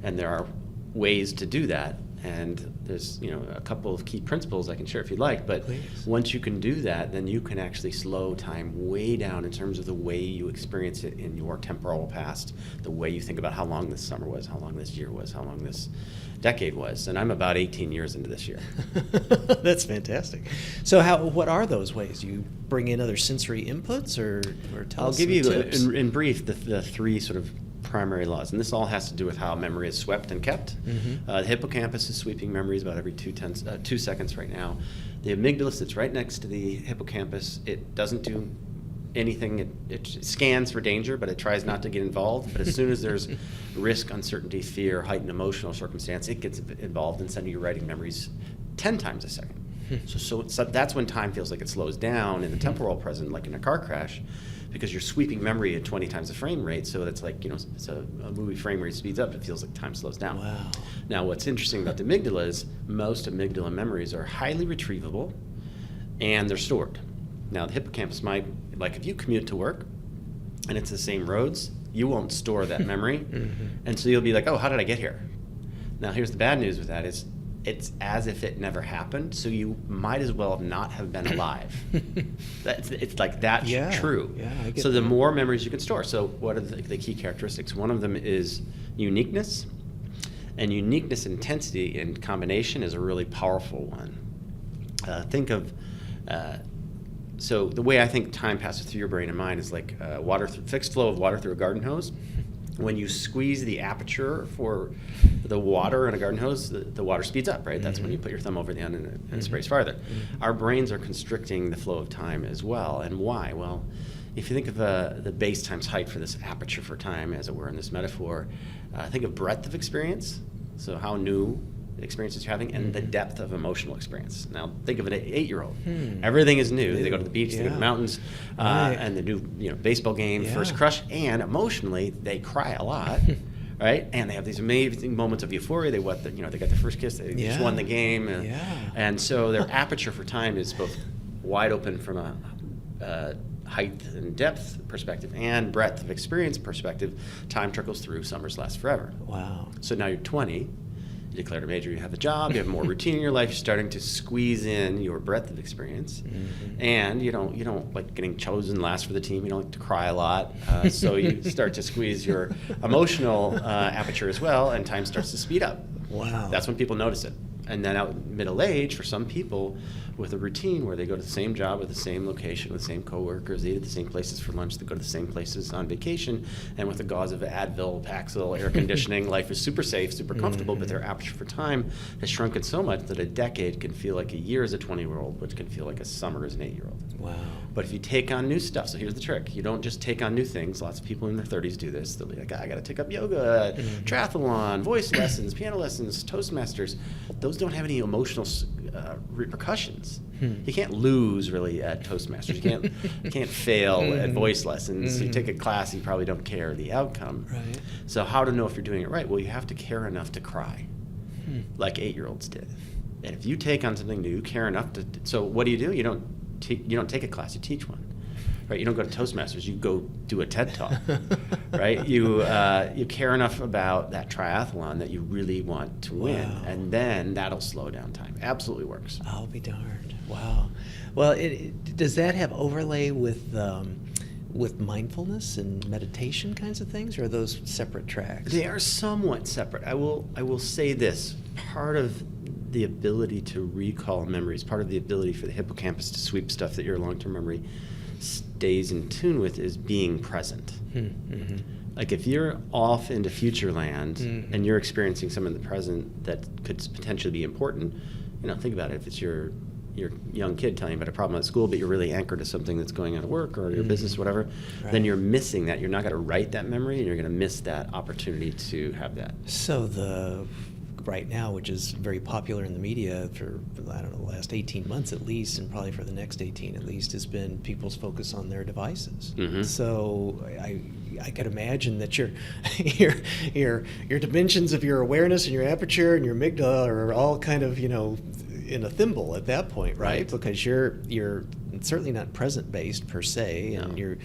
And there are ways to do that. And there's a couple of key principles I can share if you'd like, but Please. Once you can do that, then you can actually slow time way down in terms of the way you experience it in your temporal past, the way you think about how long this summer was, how long this year was, how long this decade was. And I'm about 18 years into this year. That's fantastic. So what are those ways? Do you bring in other sensory inputs or tell I'll us give some you tips? in brief the three sort of primary laws, and this all has to do with how memory is swept and kept. The hippocampus is sweeping memories about every 2 seconds right now. The amygdala sits right next to the hippocampus. It doesn't do anything. It scans for danger, but it tries not to get involved. But as soon as there's risk, uncertainty, fear, heightened emotional circumstance, it gets involved and sending you writing memories 10 times a second. So that's when time feels like it slows down in the temporal present, like in a car crash, because you're sweeping memory at 20 times the frame rate. So it's like, it's a movie frame rate speeds up, it feels like time slows down. Wow. Now, what's interesting about the amygdala is most amygdala memories are highly retrievable and they're stored. Now, the hippocampus might, like if you commute to work and it's the same roads, you won't store that memory. And so you'll be like, oh, how did I get here? Now, here's the bad news with that is it's as if it never happened, so you might as well not have been alive. It's like that's true. Yeah, I get so the that. more memories you can store. So what are the key characteristics? One of them is uniqueness. And uniqueness, intensity, and combination is a really powerful one. Think of, so the way I think time passes through your brain and mind is like fixed flow of water through a garden hose. When you squeeze the aperture for the water in a garden hose, the water speeds up, right? That's when you put your thumb over the end and it sprays farther. Our brains are constricting the flow of time as well. And why? Well, if you think of the base times height for this aperture for time, as it were, in this metaphor, think of breadth of experience, so how new experiences you're having, and the depth of emotional experience. Now, think of an 8-year-old. Everything is new. They go to the beach, they go to the mountains, and the new baseball game, first crush, and emotionally, they cry a lot. Right, and they have these amazing moments of euphoria. They got their first kiss. They just won the game, and so their aperture for time is both wide open from a height and depth perspective and breadth of experience perspective. Time trickles through. Summers last forever. Wow. So now you're 20. You declared a major, you have a job, you have more routine in your life, you're starting to squeeze in your breadth of experience. And you don't like getting chosen last for the team, you don't like to cry a lot, so you start to squeeze your emotional aperture as well, and time starts to speed up. Wow. That's when people notice it. And then out middle age, for some people, with a routine where they go to the same job at the same location with the same coworkers, they eat at the same places for lunch, they go to the same places on vacation, and with the gauze of Advil, Paxil, air conditioning, life is super safe, super comfortable, but their aperture for time has shrunken so much that a decade can feel like a year as a 20-year-old, which can feel like a summer as an 8-year-old. Wow. But if you take on new stuff, so here's the trick, you don't just take on new things. Lots of people in their 30s do this. They'll be like, I got to take up yoga, triathlon, voice lessons, piano lessons, Toastmasters. Those don't have any emotional repercussions. You can't lose really at Toastmasters. You can't fail at voice lessons. You take a class, you probably don't care the outcome. Right. So how to know if you're doing it right? Well, you have to care enough to cry, like 8-year-olds did. And if you take on something new, you care enough to. So what do? You don't take a class. You teach one. Right, you don't go to Toastmasters. You go do a TED Talk, right? You care enough about that triathlon that you really want to win, and then that'll slow down time. Absolutely works. I'll be darned. Wow. Well, does that have overlay with mindfulness and meditation kinds of things, or are those separate tracks? They are somewhat separate. I will say this: part of the ability to recall memories, part of the ability for the hippocampus to sweep stuff that your long-term memory stays in tune with is being present. Like if you're off into future land and you're experiencing some in the present that could potentially be important, think about it. If it's your young kid telling you about a problem at school, but you're really anchored to something that's going on at work or your business, whatever, then you're missing that. You're not going to write that memory, and you're going to miss that opportunity to have that. So right now, which is very popular in the media for, I don't know, the last 18 months at least, and probably for the next 18 at least, has been people's focus on their devices. So I could imagine that your dimensions of your awareness and your aperture and your amygdala are all kind of, in a thimble at that point, right? Because you're certainly not present based per se, and you're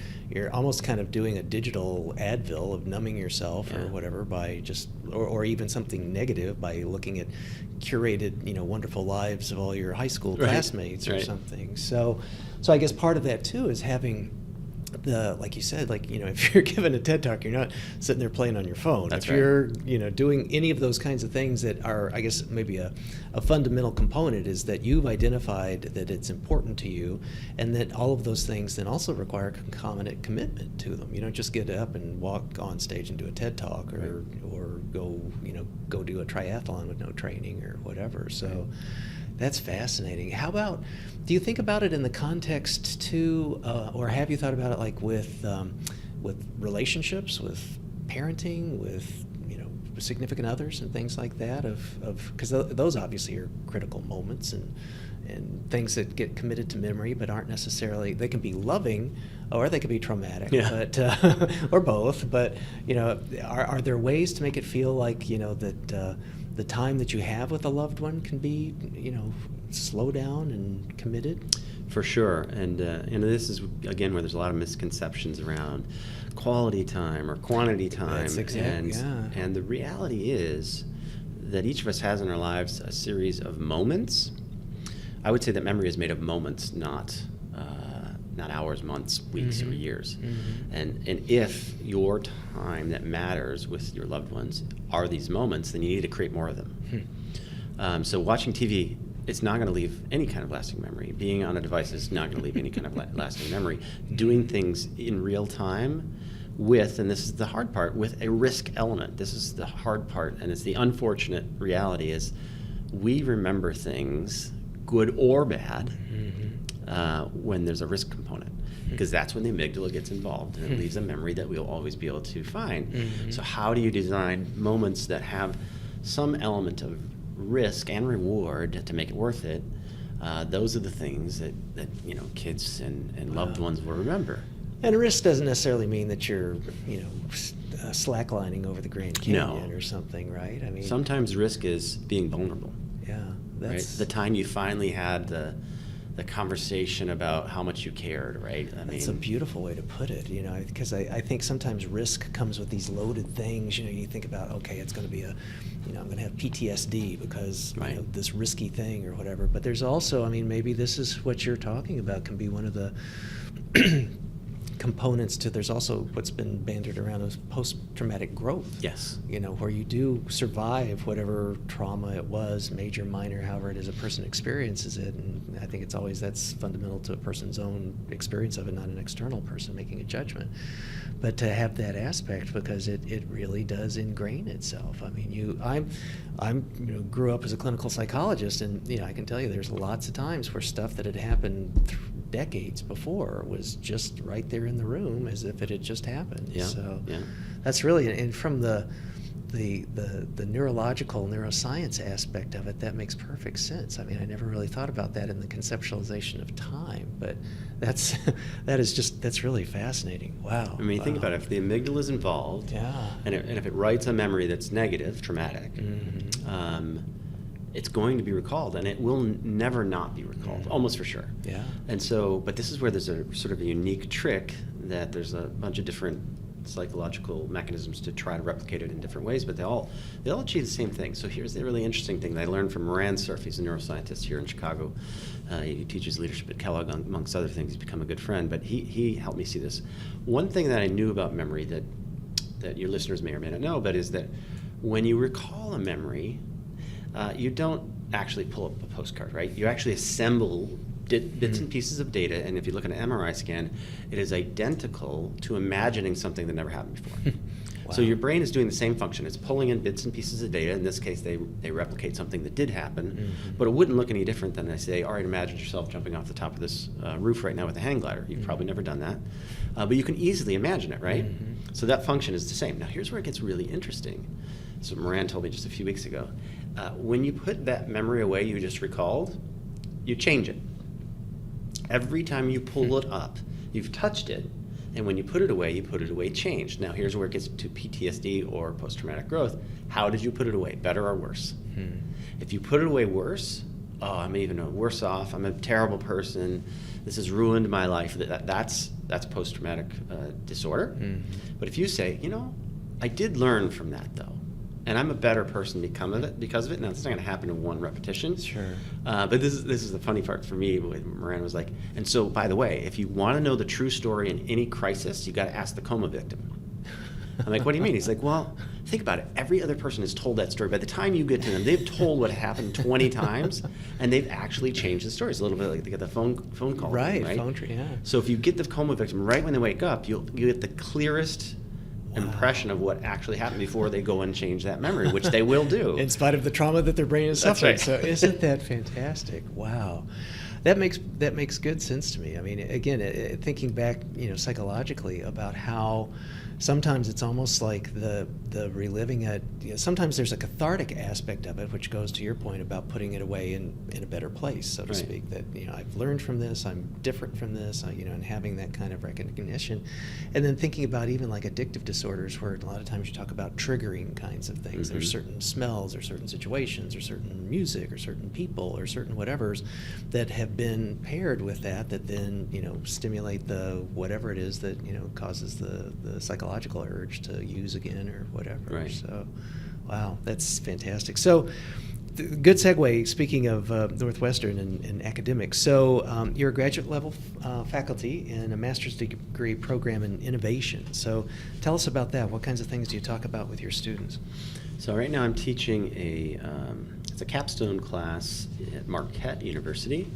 almost kind of doing a digital Advil of numbing yourself or whatever by just or even something negative by looking at curated wonderful lives of all your high school classmates or something. So I guess part of that too is having like you said, if you're giving a TED Talk, you're not sitting there playing on your phone. That's if you're, doing any of those kinds of things that are, I guess, maybe a fundamental component is that you've identified that it's important to you, and that all of those things then also require concomitant commitment to them. You don't just get up and walk on stage and do a TED Talk or go do a triathlon with no training or whatever. So that's fascinating. How about, do you think about it in the context too, or have you thought about it like with relationships, with parenting, with significant others and things like that? Because those obviously are critical moments, and and things that get committed to memory but aren't necessarily, they can be loving or they can be traumatic, but or both. But are there ways to make it feel like that the time that you have with a loved one can be slow down and committed? For sure, and this is again where there's a lot of misconceptions around quality time or quantity time. That's exactly, and the reality is that each of us has in our lives a series of moments. I would say that memory is made of moments, not hours, months, weeks, or years. And if your time that matters with your loved ones are these moments, then you need to create more of them. So watching TV, it's not going to leave any kind of lasting memory. Being on a device is not going to leave any kind of lasting memory. Doing things in real time with, and this is the hard part, with a risk element. This is the hard part, and it's the unfortunate reality is we remember things, good or bad, when there's a risk component, because that's when the amygdala gets involved, and it leaves a memory that we'll always be able to find. So how do you design moments that have some element of risk and reward to make it worth it? Those are the things that kids and loved ones will remember. And risk doesn't necessarily mean that you're slacklining over the Grand Canyon or something, right? I mean, sometimes risk is being vulnerable. Yeah, that's right? The time you finally had the conversation about how much you cared, right? That's a beautiful way to put it, because I think sometimes risk comes with these loaded things. You think about, okay, it's going to be I'm going to have PTSD because this risky thing or whatever. But there's also, maybe this is what you're talking about can be one of the components to, there's also what's been bandied around as post-traumatic growth. Yes. Where you do survive whatever trauma it was, major, minor, however it is a person experiences it. And I think that's fundamental to a person's own experience of it, not an external person making a judgment. But to have that aspect, because it really does ingrain itself. I grew up as a clinical psychologist, and I can tell you there's lots of times where stuff that had happened decades before was just right there in the room as if it had just happened. That's really, and from the neurological neuroscience aspect of it, that makes perfect sense. I never really thought about that in the conceptualization of time, but that's really fascinating. Wow. Think about it. If the amygdala is involved, and if it writes a memory that's negative, traumatic, it's going to be recalled, and it will never not be recalled, almost for sure. Yeah. And so, but this is where there's a sort of a unique trick that there's a bunch of different psychological mechanisms to try to replicate it in different ways, but they all achieve the same thing. So here's the really interesting thing that I learned from Moran Cerf. He's a neuroscientist here in Chicago. He teaches leadership at Kellogg, amongst other things. He's become a good friend, but he helped me see this. One thing that I knew about memory that your listeners may or may not know, but is that when you recall a memory, you don't actually pull up a postcard, right? You actually assemble bits and pieces of data, and if you look at an MRI scan, it is identical to imagining something that never happened before. Wow. So your brain is doing the same function. It's pulling in bits and pieces of data. In this case, they replicate something that did happen, but it wouldn't look any different than they say, all right, imagine yourself jumping off the top of this roof right now with a hang glider. You've probably never done that, but you can easily imagine it, right? So that function is the same. Now here's where it gets really interesting. So Moran told me just a few weeks ago, when you put that memory away you just recalled, you change it. Every time you pull it up, you've touched it, and when you put it away changed. Now here's where it gets to PTSD or post-traumatic growth. How did you put it away, better or worse? If you put it away worse, I'm even worse off, I'm a terrible person, this has ruined my life. That's post-traumatic disorder. But if you say, I did learn from that though, and I'm a better person because of it. Now, it's not going to happen in one repetition. Sure. But this is the funny part for me. Moran was like, and so, by the way, if you want to know the true story in any crisis, you got to ask the coma victim. I'm like, what do you mean? He's like, well, think about it. Every other person has told that story. By the time you get to them, they've told what happened 20 times, and they've actually changed the story. It's a little bit like they get the phone call. Right, right? Phone tree, yeah. So if you get the coma victim right when they wake up, you get the clearest impression of what actually happened before they go and change that memory, which they will do. In spite of the trauma that their brain is suffering. That's right. So isn't that fantastic? Wow. That makes good sense to me. I mean, again, thinking back, psychologically about how sometimes it's almost like the reliving it. Sometimes there's a cathartic aspect of it, which goes to your point about putting it away in a better place, so to speak. That I've learned from this, I'm different from this, and having that kind of recognition, and then thinking about even like addictive disorders, where a lot of times you talk about triggering kinds of things. There's certain smells, or certain situations, or certain music, or certain people, or certain whatevers that have been paired with that then stimulate the whatever it is that causes the psychological urge to use again or whatever. Right. So, wow, that's fantastic. So, good segue. Speaking of Northwestern and academics, so you're a graduate level faculty in a master's degree program in innovation. So, tell us about that. What kinds of things do you talk about with your students? So right now I'm teaching it's a capstone class at Marquette University,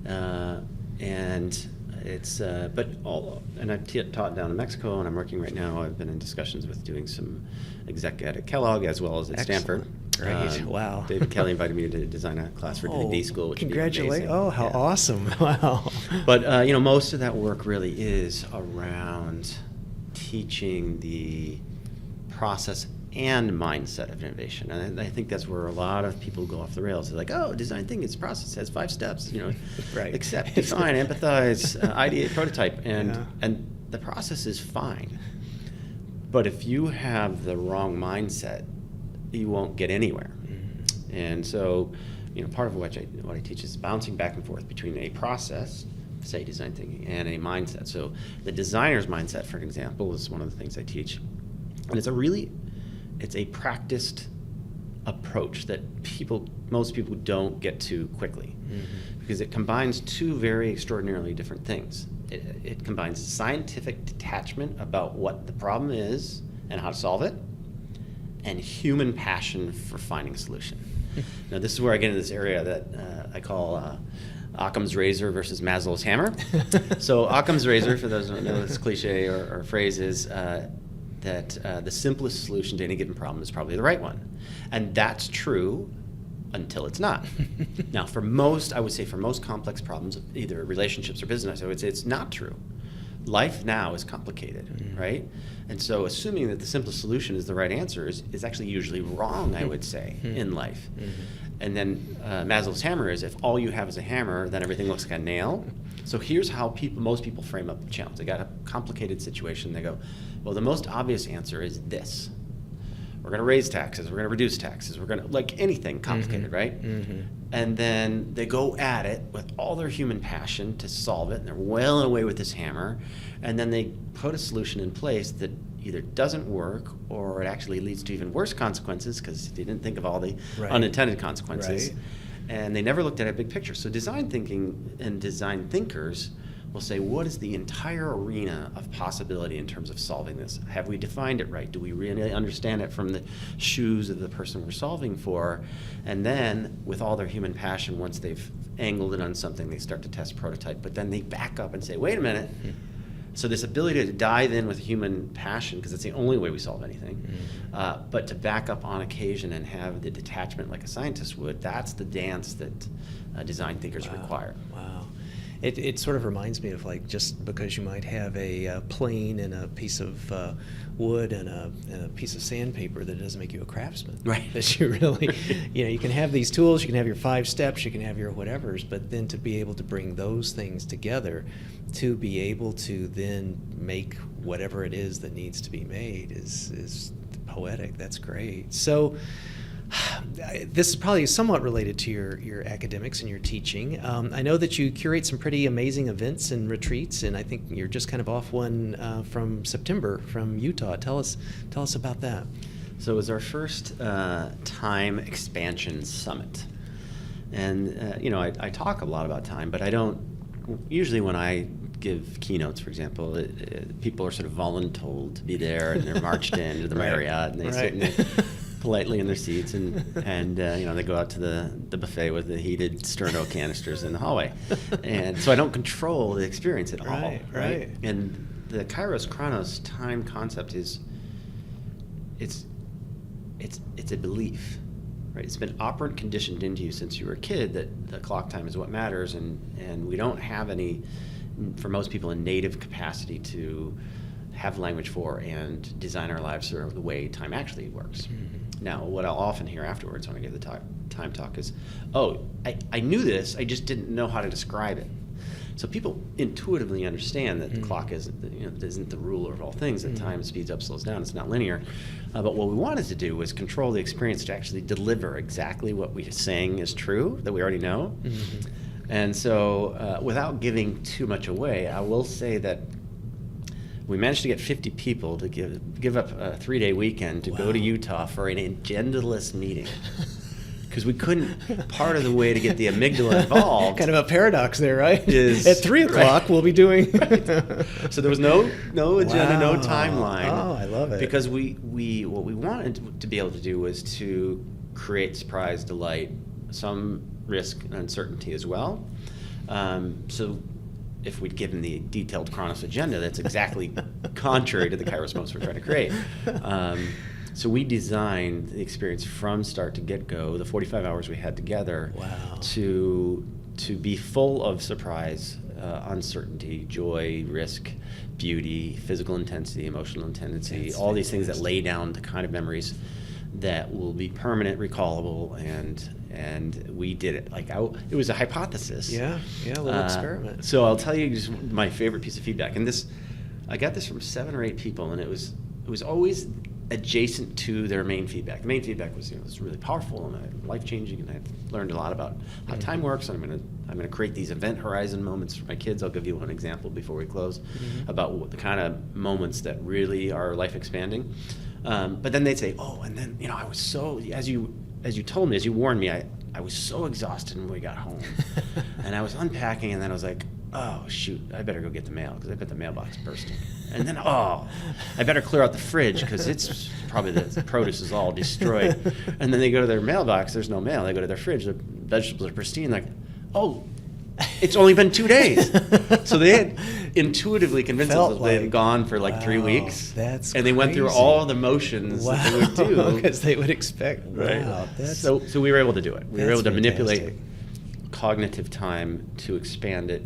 and it's and I've taught down in Mexico, and I'm working right now. I've been in discussions with doing some exec ed at Kellogg as well as at Stanford. Great. Wow. David Kelly invited me to design a class for D school, which congratulations! Oh, how awesome! Wow. But most of that work really is around teaching the process and mindset of innovation. And I think that's where a lot of people go off the rails. They're like, oh, design thinking, it's a process, it has 5 steps, right. Accept, define, empathize, ideate, prototype. And the process is fine. But if you have the wrong mindset, you won't get anywhere. Mm-hmm. And so, part of what I teach is bouncing back and forth between a process, say design thinking, and a mindset. So the designer's mindset, for example, is one of the things I teach. And it's a practiced approach that most people don't get to quickly, because it combines 2 very extraordinarily different things. It combines scientific detachment about what the problem is and how to solve it, and human passion for finding a solution. Now, this is where I get into this area that I call Occam's razor versus Maslow's hammer. So Occam's razor, for those who don't know this cliche or phrase, is that the simplest solution to any given problem is probably the right one. And that's true until it's not. Now, I would say for most complex problems, either relationships or business, I would say it's not true. Life now is complicated, right? And so assuming that the simplest solution is the right answer is actually usually wrong, I would say, in life. And then Maslow's hammer is, if all you have is a hammer, then everything looks like a nail. So here's how most people frame up the challenge. They got a complicated situation. They go, well, the most obvious answer is this. We're going to raise taxes. We're going to reduce taxes. We're going to, like anything complicated, right? And then they go at it with all their human passion to solve it, and they're wailing away with this hammer. And then they put a solution in place that either doesn't work, or it actually leads to even worse consequences because they didn't think of all the unintended consequences. Right. And they never looked at a big picture. So design thinking and design thinkers will say, what is the entire arena of possibility in terms of solving this? Have we defined it right? Do we really understand it from the shoes of the person we're solving for? And then, with all their human passion, once they've angled it on something, they start to test prototype. But then they back up and say, wait a minute. So this ability to dive in with human passion, because it's the only way we solve anything, but to back up on occasion and have the detachment like a scientist would, that's the dance that design thinkers require. Wow. It sort of reminds me of, like, just because you might have a plane and a piece of wood and a piece of sandpaper, that doesn't make you a craftsman. Right. That you really, you can have these tools, you can have your 5 steps, you can have your whatevers, but then to be able to bring those things together, to be able to then make whatever it is that needs to be made is poetic. That's great. So, this is probably somewhat related to your academics and your teaching. I know that you curate some pretty amazing events and retreats, and I think you're just kind of off one from September from Utah. Tell us about that. So it was our first time expansion summit. And, I talk a lot about time, but I don't, usually when I give keynotes, for example, people are sort of voluntold to be there, and they're marched into the Marriott, and they sit in politely in their seats, and they go out to the buffet with the heated Sterno canisters in the hallway, and so I don't control the experience at all. Right. And the Kairos Chronos time concept is it's a belief, right? It's been operant conditioned into you since you were a kid that the clock time is what matters, and we don't have any, for most people, a native capacity to have language for and design our lives through the way time actually works. Now, what I'll often hear afterwards when I give the time talk is, oh, I knew this, I just didn't know how to describe it. So people intuitively understand that the clock isn't the ruler of all things, that time speeds up, slows down, it's not linear. But what we wanted to do was control the experience to actually deliver exactly what we're saying is true, that we already know. And so without giving too much away, I will say that we managed to get 50 people to give up a 3-day weekend to go to Utah for an agendaless meeting. Because we couldn't, part of the way to get the amygdala involved. Kind of a paradox there, right? Is, at 3 o'clock we'll be doing. So there was no agenda, no timeline. Oh, I love it. Because what we wanted to be able to do was to create surprise, delight, some risk and uncertainty as well. So if we'd given the detailed Chronos agenda, that's exactly contrary to the Kairos moments we're trying to create. So we designed the experience from start to get-go, the 45 hours we had together, to be full of surprise, uncertainty, joy, risk, beauty, physical intensity, emotional intensity, That's all these things that fantastic. lay down the kind of memories that will be permanent, recallable, and we did it. It was a hypothesis. Yeah, a little experiment. So I'll tell you just my favorite piece of feedback, and I got this from 7 or 8 people, and it was always adjacent to their main feedback. The main feedback was, it was really powerful and life-changing, and I learned a lot about how time works. And I'm gonna create these event horizon moments for my kids. I'll give you one example before we close about the kind of moments that really are life-expanding. But then they'd say, oh, and then I was so, as you told me, as you warned me, I was so exhausted when we got home, and I was unpacking, and then I was like, oh shoot, I better go get the mail because I bet the mailbox bursting. And then, I better clear out the fridge because it's probably the produce is all destroyed. And then they go to their mailbox, there's no mail. They go to their fridge, the vegetables are pristine. Like, oh, it's only been 2 days. So they had intuitively convinced themselves they had gone for 3 weeks. That's and they went through crazy. all the motions that they would do. Because they would expect. Right. Wow, So we were able to do it. We were able to manipulate fantastic. cognitive time to expand it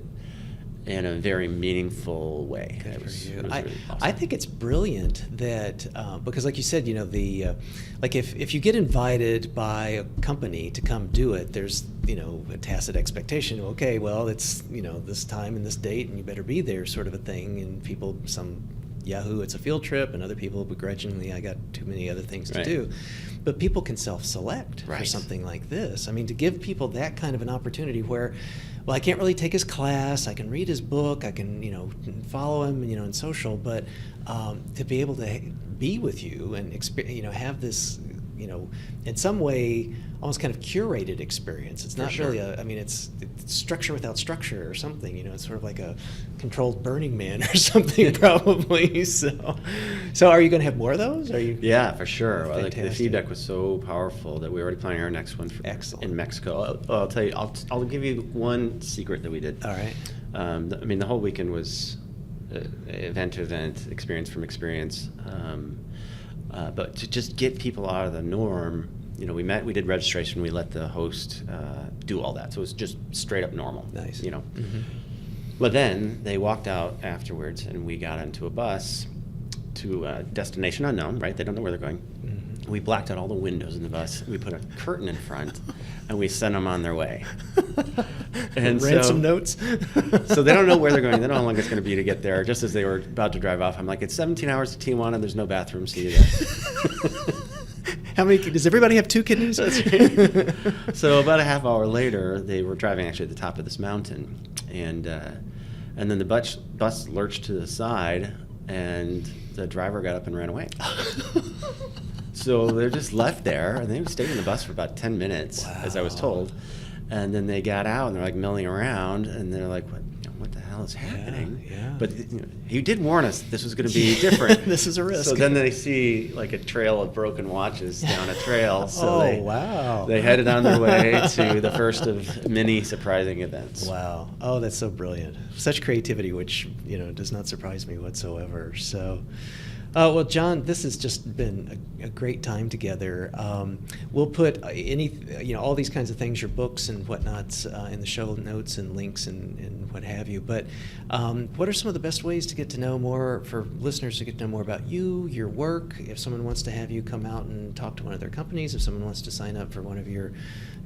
in a very meaningful way. Good It for was you. really awesome. I think it's brilliant that because, like you said, if you get invited by a company to come do it, there's a tacit expectation. Okay, well, it's this time and this date, and you better be there, sort of a thing. And people, some Yahoo, it's a field trip, and other people begrudgingly, I got too many other things to do. But people can self-select for something like this. I mean, to give people that kind of an opportunity where, well, I can't really take his class, I can read his book, I can, follow him, in social, but to be able to be with you and, have this, in some way, almost kind of curated experience. It's not really it's structure without structure or something, it's sort of like a controlled Burning Man or something probably. So are you going to have more of those? Are you? Yeah, for sure. Well, the Fantastic. feedback was so powerful that we're already planning our next one in Mexico. I'll tell you, I'll give you one secret that we did. All right. The whole weekend was event to event, experience from experience. But to just get people out of the norm, we did registration, we let the host do all that. So it was just straight up normal. Nice. But then they walked out afterwards, and we got into a bus to a destination unknown, right? They don't know where they're going. We blacked out all the windows in the bus. We put a curtain in front, and we sent them on their way. And ransom notes. So they don't know where they're going. They don't know how long it's going to be to get there. Just as they were about to drive off, I'm like, it's 17 hours to Tijuana. There's no bathroom. See you there. How many? Does everybody have 2 kidneys? That's right. So about a half hour later, they were driving actually at the top of this mountain, and then the bus lurched to the side, and the driver got up and ran away. So they're just left there, and they stayed in the bus for about 10 minutes, as I was told. And then they got out, and they're like milling around, and they're like, what the hell is happening? Yeah. But he did warn us this was going to be different. This is a risk. So then they see like a trail of broken watches down a trail. So they headed on their way to the first of many surprising events. Wow. Oh, that's so brilliant. Such creativity, which, does not surprise me whatsoever. So, Well, John, this has just been a great time together. We'll put all these kinds of things, your books and whatnots, in the show notes and links and what have you. But what are some of the best ways to get to know more, for listeners to get to know more about you, your work? If someone wants to have you come out and talk to one of their companies, if someone wants to sign up for one of your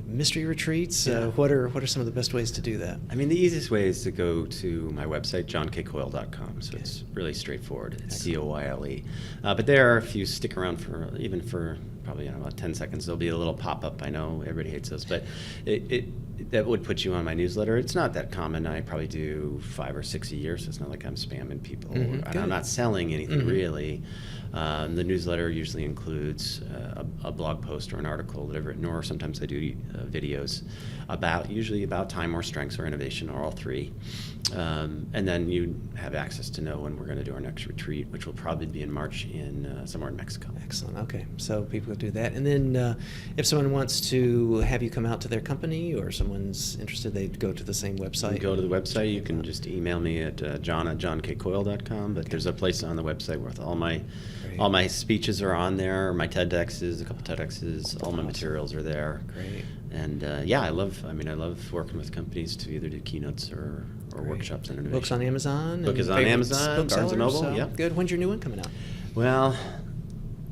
mystery retreats, what are some of the best ways to do that? I mean, the easiest way is to go to my website, johnkcoyle.com. So it's really straightforward. It's Coyle. But there are, if you stick around for probably about 10 seconds, there'll be a little pop-up. I know everybody hates those, but that would put you on my newsletter. It's not that common. I probably do 5 or 6 a year, so it's not like I'm spamming people. I'm not selling anything really. The newsletter usually includes a blog post or an article that I've written, or sometimes I do videos usually about time or strengths or innovation, or all three. And then you have access to know when we're going to do our next retreat, which will probably be in March in somewhere in Mexico. Excellent. Okay, so people will do that. And then if someone wants to have you come out to their company, or someone's interested, they'd go to the same website? You go to the website. You can just email me at john@johnkcoyle.com. But there's a place on the website where all my speeches are on there, my TEDx's, a couple TEDx's, all my materials are there. Great. And I love working with companies to either do keynotes or workshops on innovation. Books on Amazon? Book is on Amazon, Barnes & Noble, yeah. Good. When's your new one coming out? Well,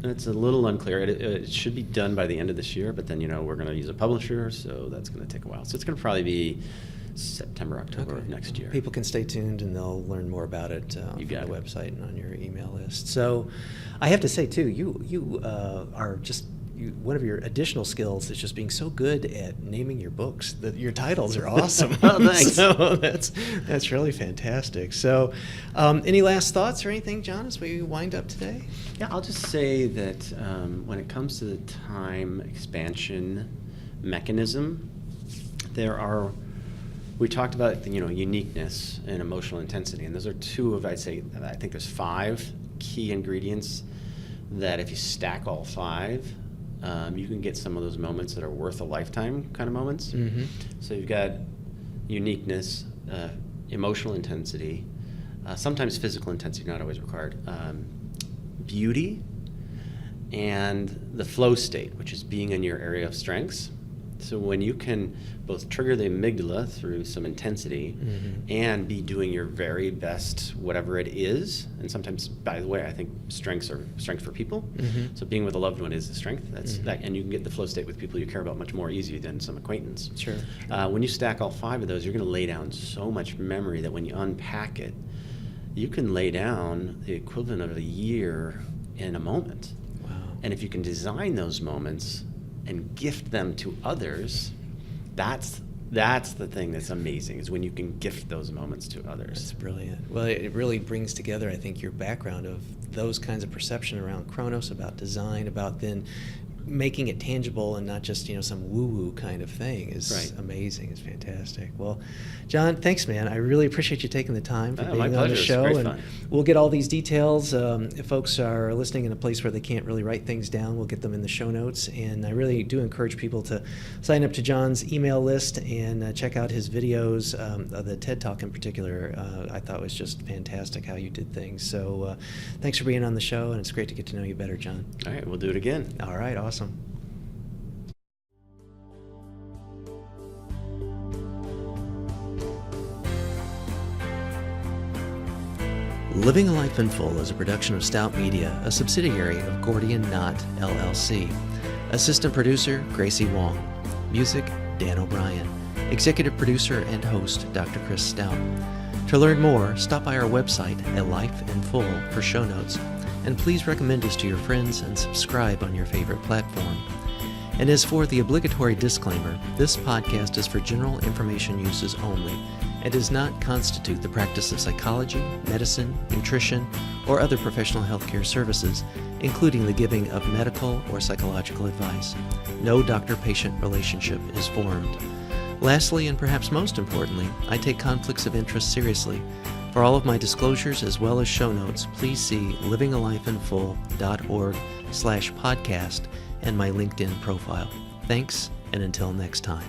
it's a little unclear. It should be done by the end of this year, but then, we're going to use a publisher, so that's going to take a while. So it's going to probably be September, October of next year. People can stay tuned, and they'll learn more about it on the website and on your email list. So I have to say, too, you are just... one of your additional skills is just being so good at naming your books. Your titles are awesome. Oh, thanks. So that's really fantastic. So any last thoughts or anything, John, as we wind up today? Yeah, I'll just say that when it comes to the time expansion mechanism, we talked about uniqueness and emotional intensity, and those are two of, I think there's 5 key ingredients that if you stack all 5, you can get some of those moments that are worth a lifetime kind of moments. Mm-hmm. So you've got uniqueness, emotional intensity, sometimes physical intensity, not always required, beauty, and the flow state, which is being in your area of strengths. So when you can both trigger the amygdala through some intensity and be doing your very best, whatever it is, and sometimes, by the way, I think strengths are strengths for people. So being with a loved one is the strength. That's that, and you can get the flow state with people you care about much more easily than some acquaintance. Sure. When you stack all 5 of those, you're going to lay down so much memory that when you unpack it, you can lay down the equivalent of a year in a moment. Wow. And if you can design those moments and gift them to others, that's the thing that's amazing, is when you can gift those moments to others. That's brilliant. Well, it really brings together, I think, your background of those kinds of perception around Chronos, about design, about then making it tangible and not just some woo-woo kind of thing is amazing. It's fantastic. Well, John, thanks, man. I really appreciate you taking the time for being on the show. It's great fun. We'll get all these details. If folks are listening in a place where they can't really write things down, we'll get them in the show notes. And I really do encourage people to sign up to John's email list and check out his videos. The TED Talk in particular, I thought was just fantastic how you did things. So thanks for being on the show, and it's great to get to know you better, John. All right, we'll do it again. All right, awesome. Living a Life in Full is a production of Stout Media, a subsidiary of Gordian Knot, LLC. Assistant producer, Gracie Wong. Music, Dan O'Brien. Executive producer and host, Dr. Chris Stout. To learn more, stop by our website at Life in Full for show notes. And please recommend us to your friends and subscribe on your favorite platform. And as for the obligatory disclaimer, this podcast is for general information uses only and does not constitute the practice of psychology, medicine, nutrition, or other professional healthcare services, including the giving of medical or psychological advice. No doctor-patient relationship is formed. Lastly, and perhaps most importantly, I take conflicts of interest seriously. For all of my disclosures as well as show notes, please see livingalifeinfull.org/podcast and my LinkedIn profile. Thanks, and until next time.